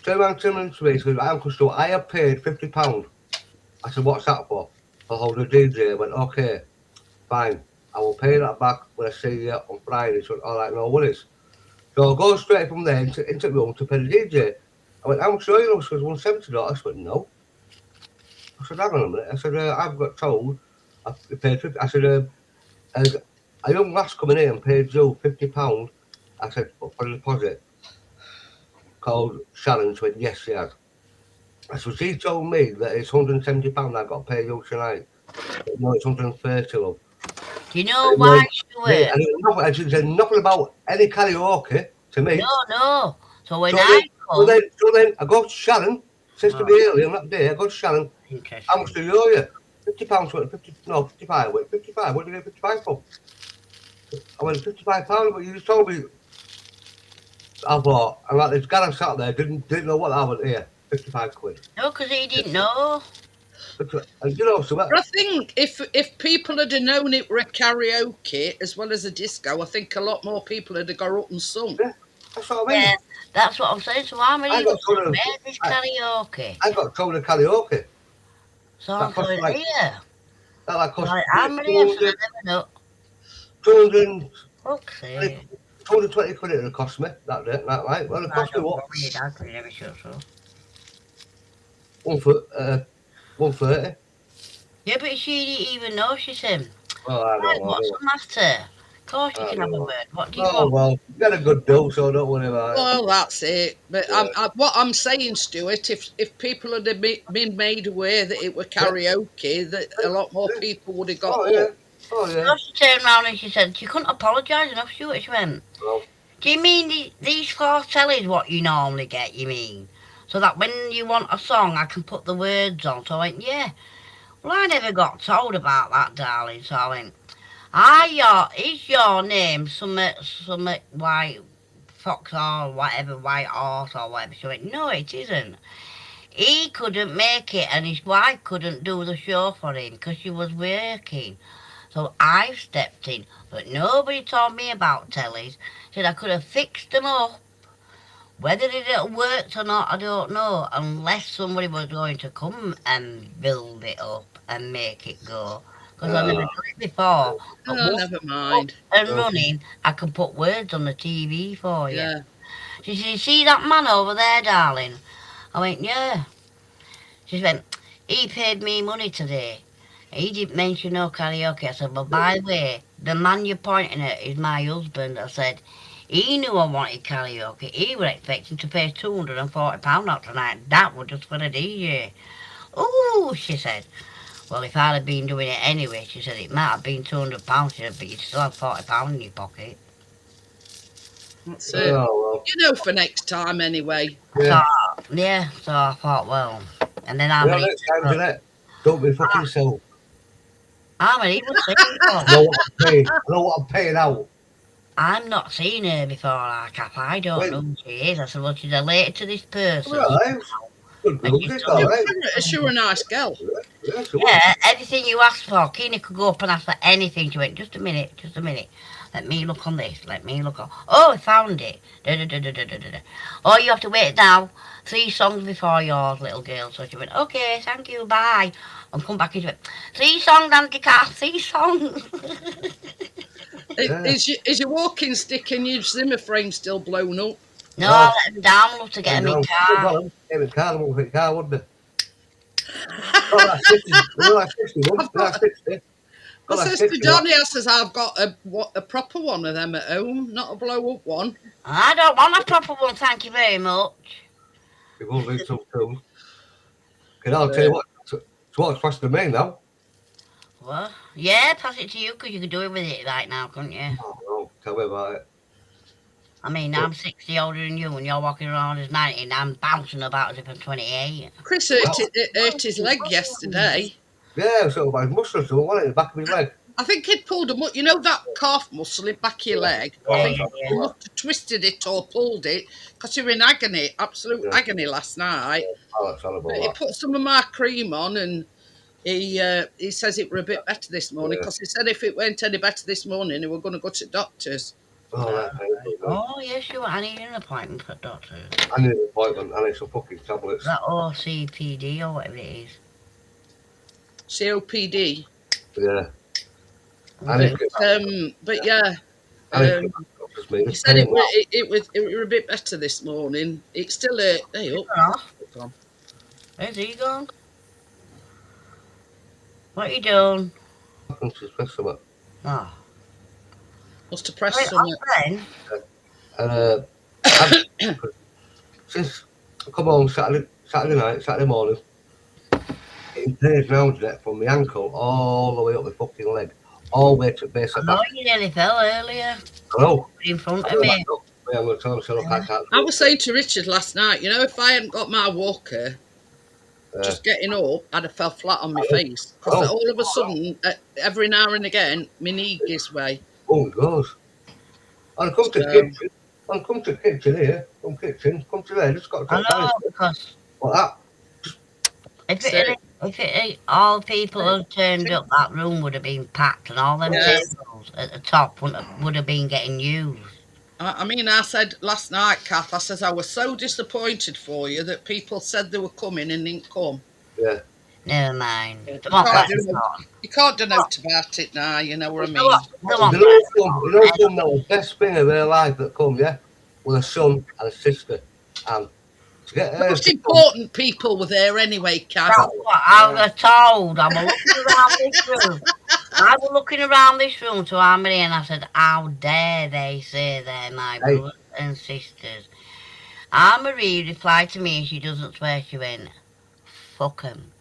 turned around to me and said, "Uncle Stu, I have paid £50. I said, "What's that for?" For hold the DJ. I went, "Okay, fine. I will pay that back when I see you on Friday." She went, "All right, no worries." So I go straight from there into the room to pay the DJ. I went, "How much are you?" She goes, $170. I went, "No." I said, "Hang on a minute." I said, "I've got told I paid 50. I said, a young lass coming in and paid you £50. I said, "For a deposit." Called Sharon. She went, "Yes, she has." So she told me that it's £170 I've got to pay you tonight. No, it's 130, love. Do you know why, Yeah, Stuart? and she said nothing about any karaoke to me. No. So when So I come, then I go to Sharon, sister me earlier on that day, I go to Sharon, "How much do you owe you?" £50, 55. I went, 55, what do you get 55 for? I went, £55, but you just told me. I thought, I'm like, this guy sat there, didn't know what I was here. 55 quid. no, because he didn't know. And you know, so But I think if people had known it were a karaoke as well as a disco, I think a lot more people had got up and sung. yeah, that's what I mean. Yeah, that's what I'm saying. So I'm I even got told where's this karaoke? I got told a karaoke. So I'm That cost going, like, here. that cost Like, I'm here, so I 200, never know. 200, Fuck's sake. 220 quid it cost me that day, that night. Well, it I cost me don't what? know where your dad could never shut up. 130. Yeah, but she didn't even know, she said. Well, I Right, don't know. what's the matter? Of course you I can don't have a know. word. What do you Oh, want? well, you got a good deal, so don't worry about it. Well, that's it. But Yeah. what I'm saying, Stuart, if people had been made aware that it were karaoke, that a lot more people would have got Oh, yeah. up. Oh, yeah. So she turned round and she said she couldn't apologise enough, Stuart. She went, Well, do you mean these 4 tellies what you normally get, you mean? So that when you want a song, I can put the words on. So I went, yeah. Well, I never got told about that, darling. So I went, is your name some white fox or whatever, white horse or whatever? She went, no, it isn't. He couldn't make it and his wife couldn't do the show for him because she was working. So I stepped in, but nobody told me about tellies. Said I could have fixed them up. Whether it had worked or not, I don't know, unless somebody was going to come and build it up and make it go. Because I've never done it before. But Oh, once never it's up mind. and running, I can put words on the TV for you. Yeah. She said, you see that man over there, darling? I went, yeah. She went, he paid me money today. He didn't mention no karaoke. I said, well, by the way, the man you're pointing at is my husband. I said, he knew I wanted karaoke. He was expecting to pay £240 out tonight. That was just for the DJ. Oh, she said. Well, if I'd have been doing it anyway, she said, it might have been £200. She said, but you'd still have £40 in your pocket. That's it. well. You know, for next time anyway. Yeah. So I thought, well. And then You know, next time, Jeanette, don't be fucking self. He was saying, I know what I'm paying. I know what I'm paying out. I'm not seen her before, I don't Wait. know who she is. I said, well, she's related to this person. Right. Good And looks, you it's told all me- right. She were a nice girl. Yeah, she was. Yeah, everything you asked for. Keena could go up and ask for anything. She went, just a minute. Let me look on this. Oh, I found it. Da. Oh, you have to wait now. 3 songs before yours, little girl. So she went, okay, thank you, bye. And come back and she went, 3 songs, Auntie Kath, 3 songs. Yeah. Is your walking stick and your Zimmer frame still blown up? No, I let him down, love, to get him in car. Well, get in car, won't fit car, wouldn't it? Oh, that's 60. Well, that's 60, wouldn't it? That's 60. I Well, says that's to 60. Johnny, I says, I've got a proper one of them at home, not a blow-up one. I don't want a proper one, thank you very much. You will need some too. Can I tell you what? So what's faster than me now? What? Yeah, pass it to you because you could do it with it right now, couldn't you? Oh, no, tell me about it. I mean, I'm 60 older than you and you're walking around as 90 and I'm bouncing about as if I'm 28. Chris hurt his leg yesterday. Yeah, so my muscle, so what in the back of his leg. I think he'd pulled you know that calf muscle in the back of your leg? I think he must have twisted it or pulled it because he was in agony, absolute agony last night. Oh, that's horrible. But he put some of my cream on and he says it were a bit better this morning because he said if it weren't any better this morning, he were going to go to doctors. Oh, that's painful. Oh, yes, you are. I need an appointment for doctor. I need an appointment. I need some fucking tablets. That OCPD or whatever it is. COPD. Yeah. I need But yeah, he said it was a bit better this morning. It's still hey up. Where's he gone? What are you doing? Oh. Must have pressed Wait, something. then. Since I come home Saturday morning, it pains now, Jeanette, from my ankle all the way up my fucking leg, all the way to the base I of know back. you nearly fell earlier. I know. In front I'm of me. going to tell him, so I can't. I was saying to Richard last night, you know, if I hadn't got my walker, just getting up, I'd have fell flat on my face. Because all of a sudden, every now and again, my knee gives way. Oh, it goes. I'll come to the kitchen. I'll come to the kitchen here. Come to there. Just got to I know, because like that. if all people had turned up, that room would have been packed and all them tables at the top would have been getting used. I mean, I said last night, Kath, I says I was so disappointed for you that people said they were coming and didn't come. Yeah. Never mind. They You won't can't let us on. You can't do nothing about it now, you know what I mean? They won't You let know us some that was best thing of their life that come, yeah? With a son and a sister. And To get Most important people were there anyway, Kath. That's what I was told. I was looking around this room. I was looking around this room to Harmony and I said, how dare they say they're my Hey. brothers and sisters. Anne-Marie replied to me and she doesn't swear, she went, fuck 'em.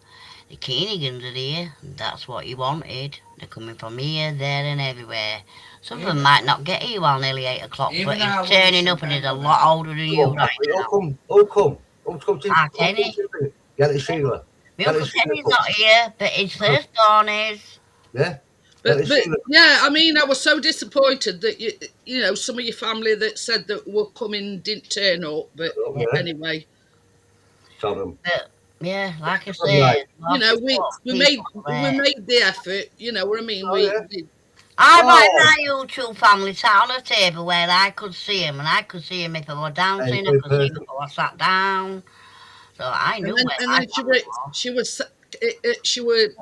The Keenigans are here, and that's what you wanted. They're coming from here, there and everywhere. Some of them might not get here while nearly 8 o'clock, Even but our he's turning Wilson up and he's a Bender lot now. older than you right now. Who'll come to Ah, Kenny. Get it, Sheila. My Get Uncle it, Sheila. Kenny's not here, but his firstborn is. Yeah. But Get it, Sheila. yeah, I mean, I was so disappointed that you know, some of your family that said that were coming didn't turn up. But Yeah. anyway, Tell them. Yeah, like I Right. said. you know, we made made. the effort. You know what I mean? Oh, we yeah. did. I Oh. like my YouTube family sat on a table where I could see him, and I could see him if I was dancing, I could see him if I was sat down. So I knew where And my then family was. she was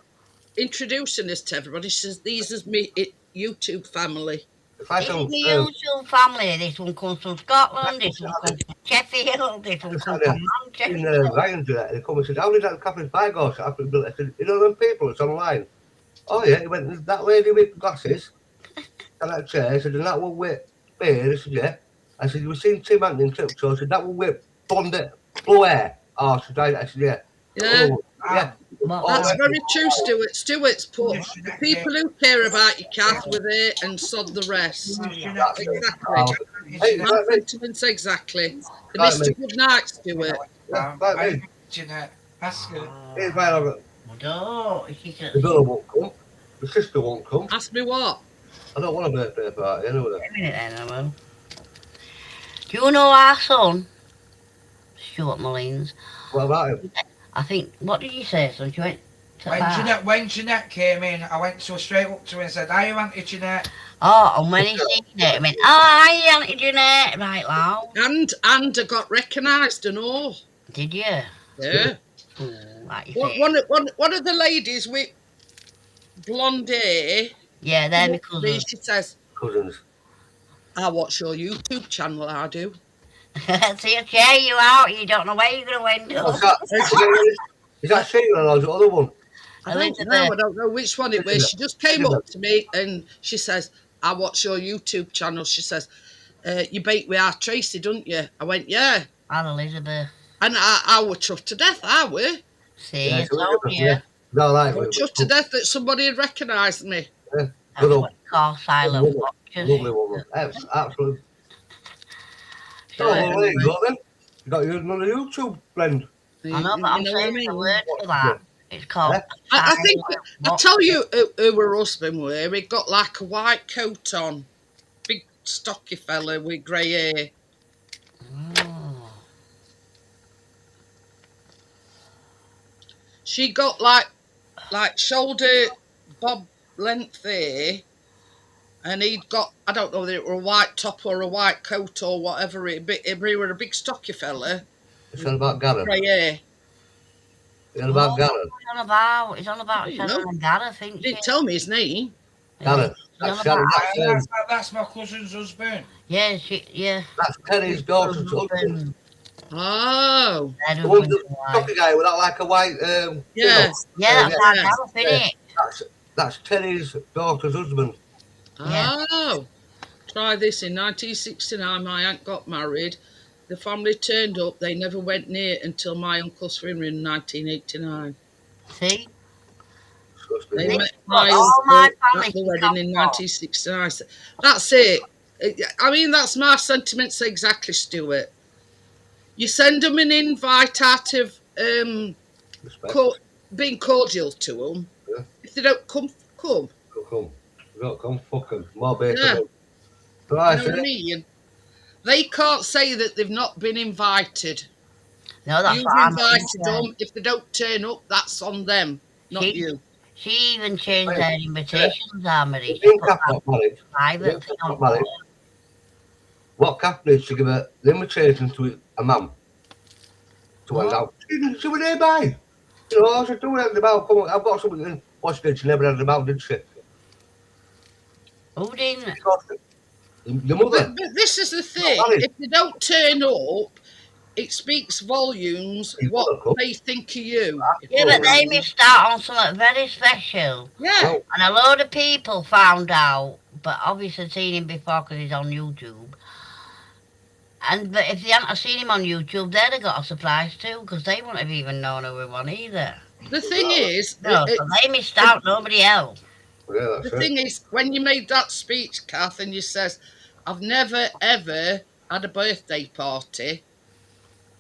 introducing us to everybody. She says, "These is me YouTube family." If I This is tell the YouTube family. This one comes from Scotland, this one comes from Sheffield, this one comes from in Manchester. Ryan's they come and said, how did that Captain's Bygone set up in Bill? I said, you know them people that's online? Oh yeah, he went, that lady with glasses and that chair, I said, and that one with beard, I said, yeah. I said, you were seeing Tim Anthony in Tiptoe, I said, that one with blonde, blue hair. Oh, I said, yeah. Yeah. Oh, yeah. That's Oh, very true, Stuart. Stuart's put the people who care about you, Kath, were there and sod the rest. Exactly. Hey, My right, mate. sentiments exactly. And Right, Mr. mate. Good night, Stuart. Yeah, right, mate. Jeanette, ask her. Here's my other. No, The girl won't come. The sister won't come. Ask me what? I don't want a birthday party anyway. Wait a minute then, I will. Do you know our son, Stuart Mullins? What about him? I think, what did you say, son? You went to When Jeanette came in, I went so straight up to her and said, "Are you Auntie Jeanette?" Oh, and when he seen it, he went, oh, hi, Auntie Jeanette. Right, loud. And I got recognised and all. Did you? Yeah. Like you say. One of the ladies with blonde hair, Yeah, they're my she cousins. says, Cousins. I watch your YouTube channel, I do. See, I cheer you out. You don't know where you're going to end What's up. that? Is that Sheila or the other one? I don't know which one it was. She just came up to me and she says, I watch your YouTube channel. She says, you bake with our Tracy, don't you? I went, yeah. I'm Elizabeth. And I was chuffed to death, I were. See, Yeah, I told you. No, I like, was chuffed to death that somebody had recognised me. yeah. That's Good what you call silent Lovely. watchers. Lovely woman. Absolutely. Yeah, Oh, well, there you go then. You got another YouTube friend. I know, but I'm You know what I saying mean? the word for that. It's called I think, silent I'll tell you who her husband were. He got like a white coat on. Big stocky fella with grey hair. Oh. She got like shoulder bob length hair, and he'd got, I don't know whether it were a white top or a white coat or whatever. He were a big stocky fella, It's all about Gareth. grey hair. It's all about Gareth. It's on about You Shannon know. and Gareth, ain't Didn't it? tell me his name. Gareth. It's on That's about- Shannon. That's my cousin's husband. Yeah, That's Terry's daughter's husband. Oh, Their The one, husband's the wife. stocky guy with that like a white. yeah. Yeah, that's yeah. our Gareth, isn't it? That's Terry's daughter's husband. Yeah. Oh. Try this. In 1969, my aunt got married. The family turned up. They never went near until my uncle's funeral in 1989. See? They This met is my what all my uncle family at the can wedding in come 1969. That's it. I mean, that's my sentiments exactly, Stuart. You send them an invite out of Respect. being cordial to them. Yeah. If they don't come. Come. You don't come, fuck 'em. More bacon. Yeah. So I You know what I said, mean? They can't say that they've not been invited. No, that's You've what I'm invited saying. them. If they don't turn up, that's on them, not See? you. She even changed their invitations, Marie. if She being put Kath that got married, private if thing Kath on got married, what Kath needs to give her the invitation to a man to hang out. She was nearby. You know, I said, do it about, come on, I've got something in. What she did, she never had it about, did she? Who didn't? Your mother. But this is the thing. married. If they don't turn up, it speaks volumes He's what got a cup. they think of you. Yeah, but they missed out on something very special. Yeah. Well, And a load of people found out, but obviously seen him before because he's on YouTube. But if they hadn't seen him on YouTube, they'd have got a surprise too, because they wouldn't have even known who he was either. The thing is, No, so they missed out, nobody else. yeah, the that's it. thing is, when you made that speech, Kath, and you says, "I've never ever had a birthday party,"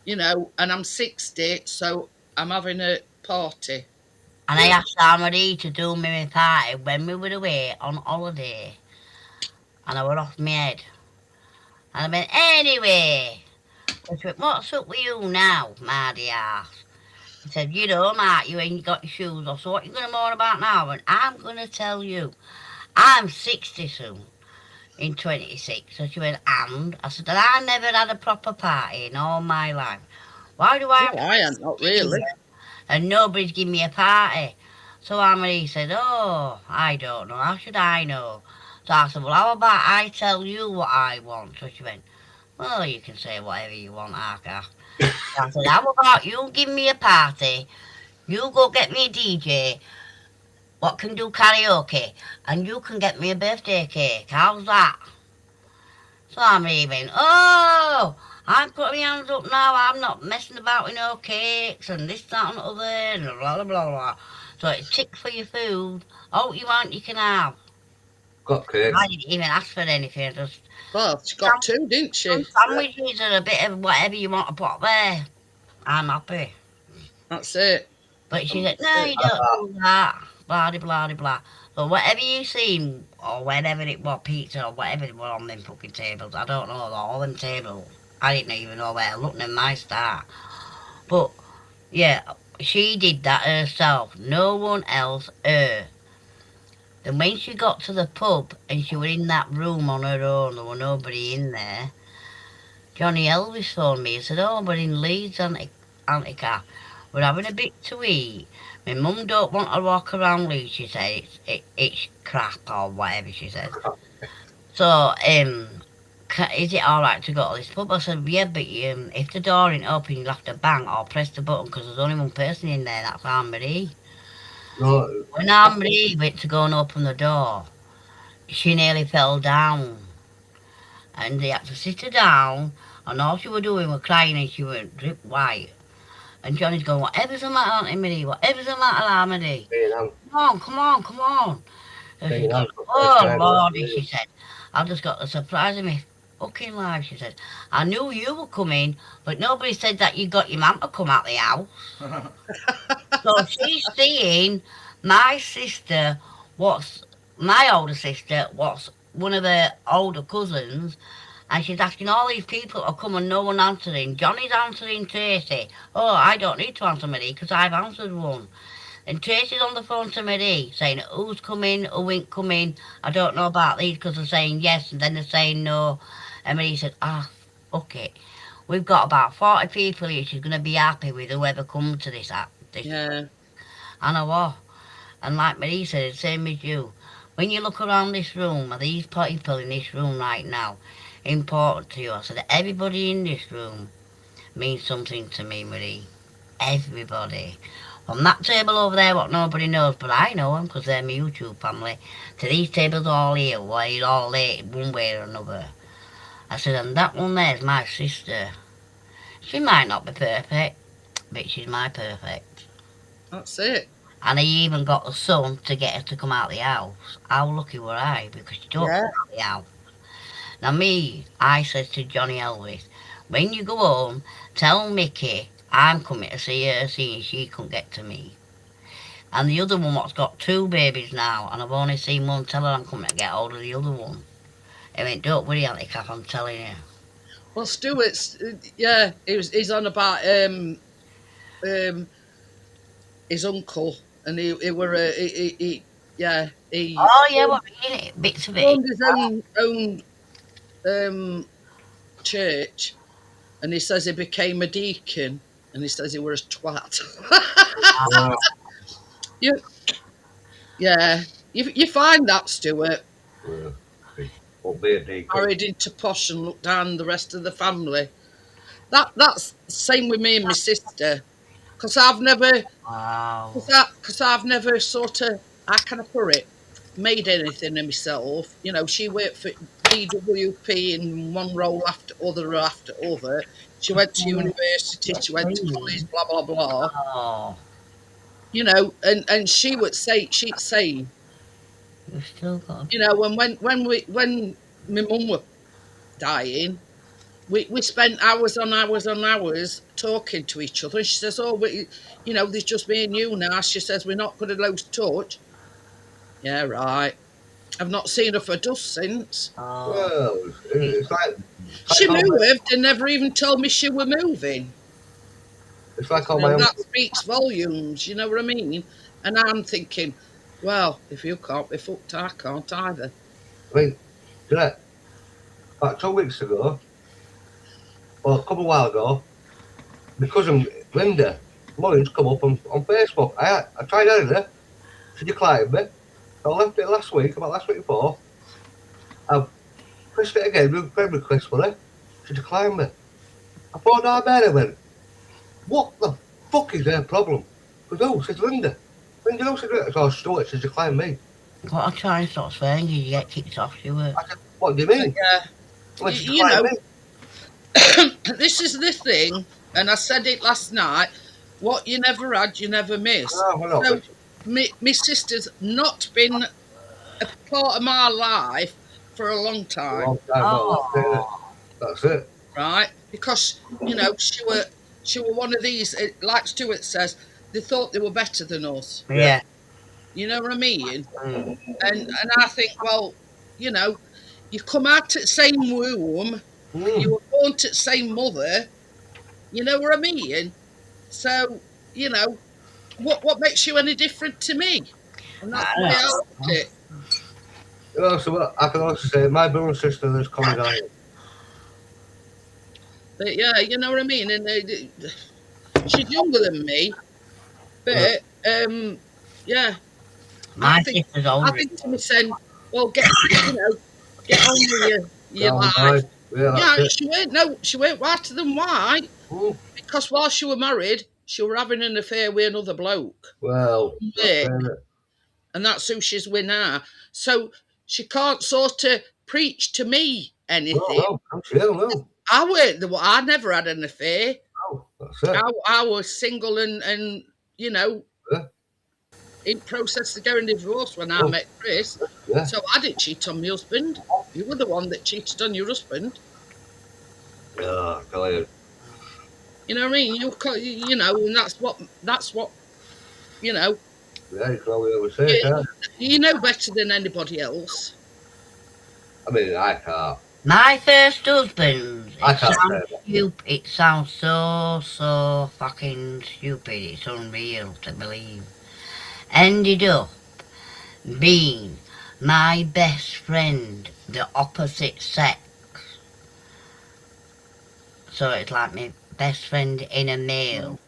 you know, and I'm 60, so I'm having a party. And I asked Anne-Marie to do me my party when we were away on holiday. And I were off my head. And I went, anyway. I said, what's up with you now, Mardy ass? He said, you know, Mark, you ain't got your shoes off, so what you going to moan about now? And I'm going to tell you, I'm 60 soon, in 26. So she went, and? I said, and I never had a proper party in all my life. Why do I... No, I ain't, not really. And nobody's giving me a party. So Anne-Marie said, oh, I don't know. How should I know? So I said, well, how about I tell you what I want? So she went, well, you can say whatever you want, Arca. So I said, how about you give me a party, you go get me a DJ, what can do karaoke, and you can get me a birthday cake. How's that? So Anne-Marie went, oh, I'm putting my hands up now, I'm not messing about with no cakes and this, that and the other, and blah, blah, blah, blah. So it's tick for your food. Oh, you want, you can have. Got cake. I didn't even ask for anything, just Well, she got two, didn't she? some sandwiches and a bit of whatever you want to put there. I'm happy. That's it. But she said, no, you don't do that. Blah, blah, blah, blah. So whatever you seen, or whenever it was, pizza or whatever it was on them fucking tables, I don't know, all them tables. I didn't even know where to look in my start. But, yeah, she did that herself. No one else, her. Then when she got to the pub and she was in that room on her own, there was nobody in there, Johnny Elvis phoned me and said, oh, we're in Leeds, Auntie Kath. We're having a bit to eat. My mum don't want to walk around Leeds, she said. It's crap or whatever she said. So, is it all right to go to this pub? I said, yeah, but if the door ain't open, you'll have to bang or press the button because there's only one person in there, that's Anne-Marie. No, When Anne-Marie went to go and open the door, she nearly fell down. And they had to sit her down, and all she was doing was crying, and she went drip white. And Johnny's going, whatever's the matter, Auntie Marie? Whatever's the matter, Anne-Marie? Come on. And she goes, oh, Lordy, she said, I just got the surprise of me fucking life, she said. I knew you were coming, but nobody said that you got your mum to come out the house. So she's seeing my sister, my older sister, what's one of her older cousins, and she's asking all these people to come and no one answering. Johnny's answering Tracy. Oh, I don't need to answer Marie because I've answered one. And Tracy's on the phone to Marie saying, who's coming, who ain't coming, I don't know about these because they're saying yes and then they're saying no. And Marie said, fuck it. We've got about 40 people here. She's going to be happy with whoever comes to this app. Yeah. And I was. And like Marie said, same as you. When you look around this room, are these people in this room right now important to you? I said, everybody in this room means something to me, Marie. Everybody. From that table over there, what nobody knows, but I know them because they're my YouTube family, to these tables all here, where you're all late one way or another. I said, and that one there's my sister. She might not be perfect, but she's my perfect. That's it. And I even got the son to get her to come out the house. How lucky were I? Because she don't come out the house. Now me, I said to Johnny Elvis, when you go home, tell Mickey I'm coming to see her, seeing she couldn't get to me. And the other one what's got two babies now, and I've only seen one, tell her I'm coming to get hold of the other one. I went, don't worry, Auntie Kath, I'm telling you. Well, Stuart's, he's on about his uncle, and he were he Oh yeah, what bits of it. owned his own church, and he says he became a deacon, and he says he was a twat. you find that, Stuart. Married into posh and looked down the rest of the family. That's the same with me and my sister. Because I've never, Wow. because I've never sort of, how can I put it, made anything of myself. You know, she worked for DWP in one role after other. She went to university, she went to college, blah, blah, blah. Oh, You know, and she'd say, you've still got. you know, and when my mum was dying, we spent hours on hours on hours talking to each other. And she says, "Oh, you know, there's just me and you now." She says, "We're not going to lose touch." Yeah, right. I've not seen her for dust since. Oh, Well, it's like She all my, moved and never even told me she were moving. it's like all You my know, that uncle. speaks volumes. You know what I mean? And I'm thinking, well, if you can't be fucked, I can't either. I mean, Jeanette, about 2 weeks ago, well, a couple of while ago, my cousin Linda Mullins come up on Facebook. I tried adding her. She declined me. So I left it last week, about last week before. I've pressed it again with friend request for her. She declined me. I phoned her man and went, what the fuck is their problem? Because no, says Linda. Linda, no, says Linda. So Stuart, she's declined me. gotta try and stop swearing because you get kicked off your work. I said, what do you mean? Yeah, Well, she you declined know, me. this is the thing, and I said it last night. What you never had, you never miss. Oh, well, no, So, my sister's not been a part of my life for a long a time, long time, well, Oh, that's it. right? Because you know she were one of these. Like Stuart says, they thought they were better than us. yeah. You know what I mean? Mm. And I think, well, you know, you come out at the same womb, you were born to the same mother. You know what I mean? So you know what makes you any different to me? And that's the way I look at it. You know, so what I can also say, my brother and sister is coming down. But yeah, you know what I mean. And she's younger than me, but yeah, My I think sister's older. I think to myself, well, get on with your Down life. by, yeah, Yeah, that's it. she weren't whiter than white Mm, because while she were married, she were having an affair with another bloke. well, Yeah, and that's who she's with now. So she can't sort of preach to me anything. no, I'm sure, no. I never had an affair. No, that's it. I was single and you know, Yeah. in process of getting divorced when I Oh, met Chris. yeah. So I didn't cheat on my husband. You were the one that cheated on your husband. Yeah, I tell you. You know what I mean? You know, and that's what you know. Yeah, you can always ever say, can't You know better than anybody else. I mean, I can't. My first husband. I It can't sounds say that. stupid. It sounds so fucking stupid. It's unreal to believe. Ended up being my best friend, the opposite sex. So it's like my best friend in a male.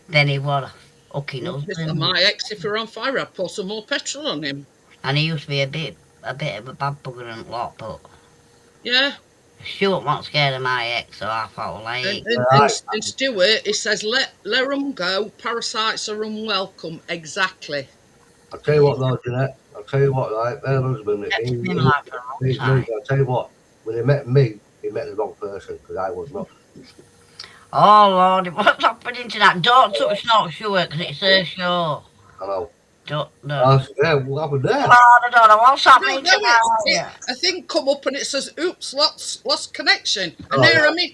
Then he was a fucking husband. My ex, if you're on fire, I'd pour some more petrol on him. And he used to be a bit of a bad bugger and lot, but Yeah. Stuart wasn't scared of my ex, so I felt like And Stuart, he says, let them go. Parasites are unwelcome. Exactly. I'll tell you what, though, Jeanette. I'll tell you what, right? Their husband, kept him in life for a long he's time. moved. I'll tell you what, when he met me, he met the wrong person because I was not. Oh Lord, what's happening to that? Don't touch not Stuart because it's her show. I know. Don't no. I said, yeah, what happened there? Oh, I don't know what's No, happening no, tonight. a thing come up and it says, "Oops, lost connection." And Oh, there yeah.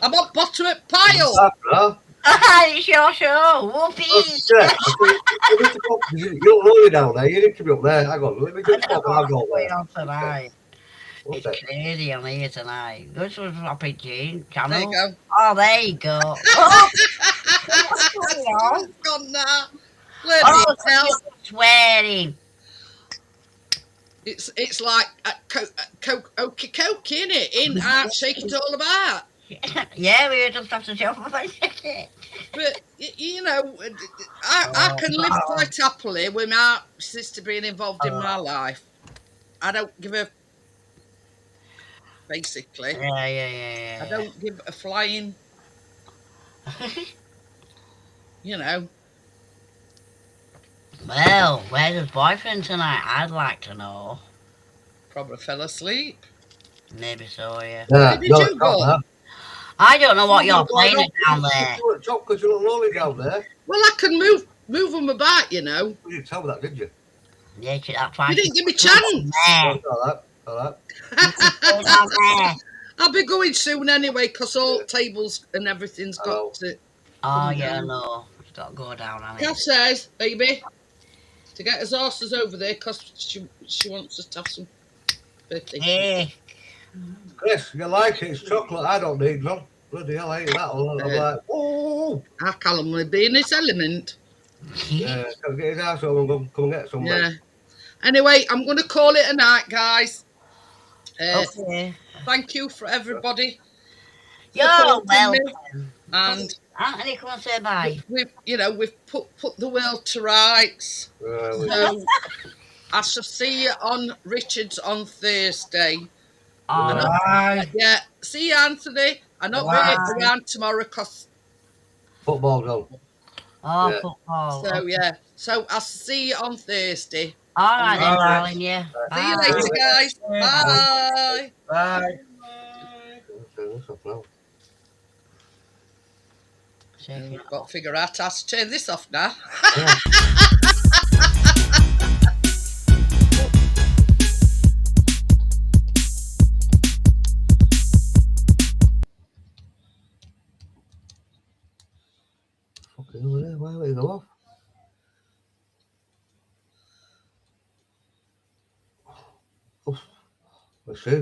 I'm on bottom of pile. Huh? It's your show. Whoopee. Yeah, you don't know you down there. You need to be up there. Hang on, let me just talk and I'll go What's going there. on tonight? What's It's that? crazy on here tonight. This was Rapid Gene channel. There you go. Oh, there you go. Oh, what's going on? It's gone now. Let Oh, me tell. swearing. It's like okey cokey, isn't it? In, out, shake it all about. Yeah, we just have to show for a second. But you know, I can live quite happily with my sister being involved in my life. I don't give a basically. Yeah. I don't give a flying You know. Well, where's his boyfriend tonight? I'd like to know. Probably fell asleep. Maybe so, yeah. Where did you go? I don't know what you're Well, playing no, it down there. You at top because you look lonely down there. Well, I can move them about, you know. You didn't tell me that, did you? Yeah, that's why You didn't give me a There. Oh, all right. Go down there. I'll be going soon anyway, because all tables and everything's I know. got to. Oh, yeah, no. It's got to go down on Kath it. says, baby, to get his horses over there, because she wants us to have some birthday. Hey. Chris, you like it? It's chocolate. I don't need none. Bloody hell, I ain't that one. I'm like, oh. Our Callum will be in his element. Yeah, come get his ass over and come and get some. Yeah. Anyway, I'm going to call it a night, guys. Okay. Thank you for everybody. You're supporting me. welcome. And Anthony, come and say bye. we've put the world to rights. So I shall see you on Richard's on Thursday. Bye. Yeah, see you, Anthony. I'm not Bye. really around tomorrow because Football's on. Oh, Yeah. football. so yeah. So I'll see you on Thursday. All right then, All right. darling, yeah. See you Bye. later, guys. Bye. Bye. I've got to figure out how to turn this off now. Yeah. Fucking why will you go off? Let's see.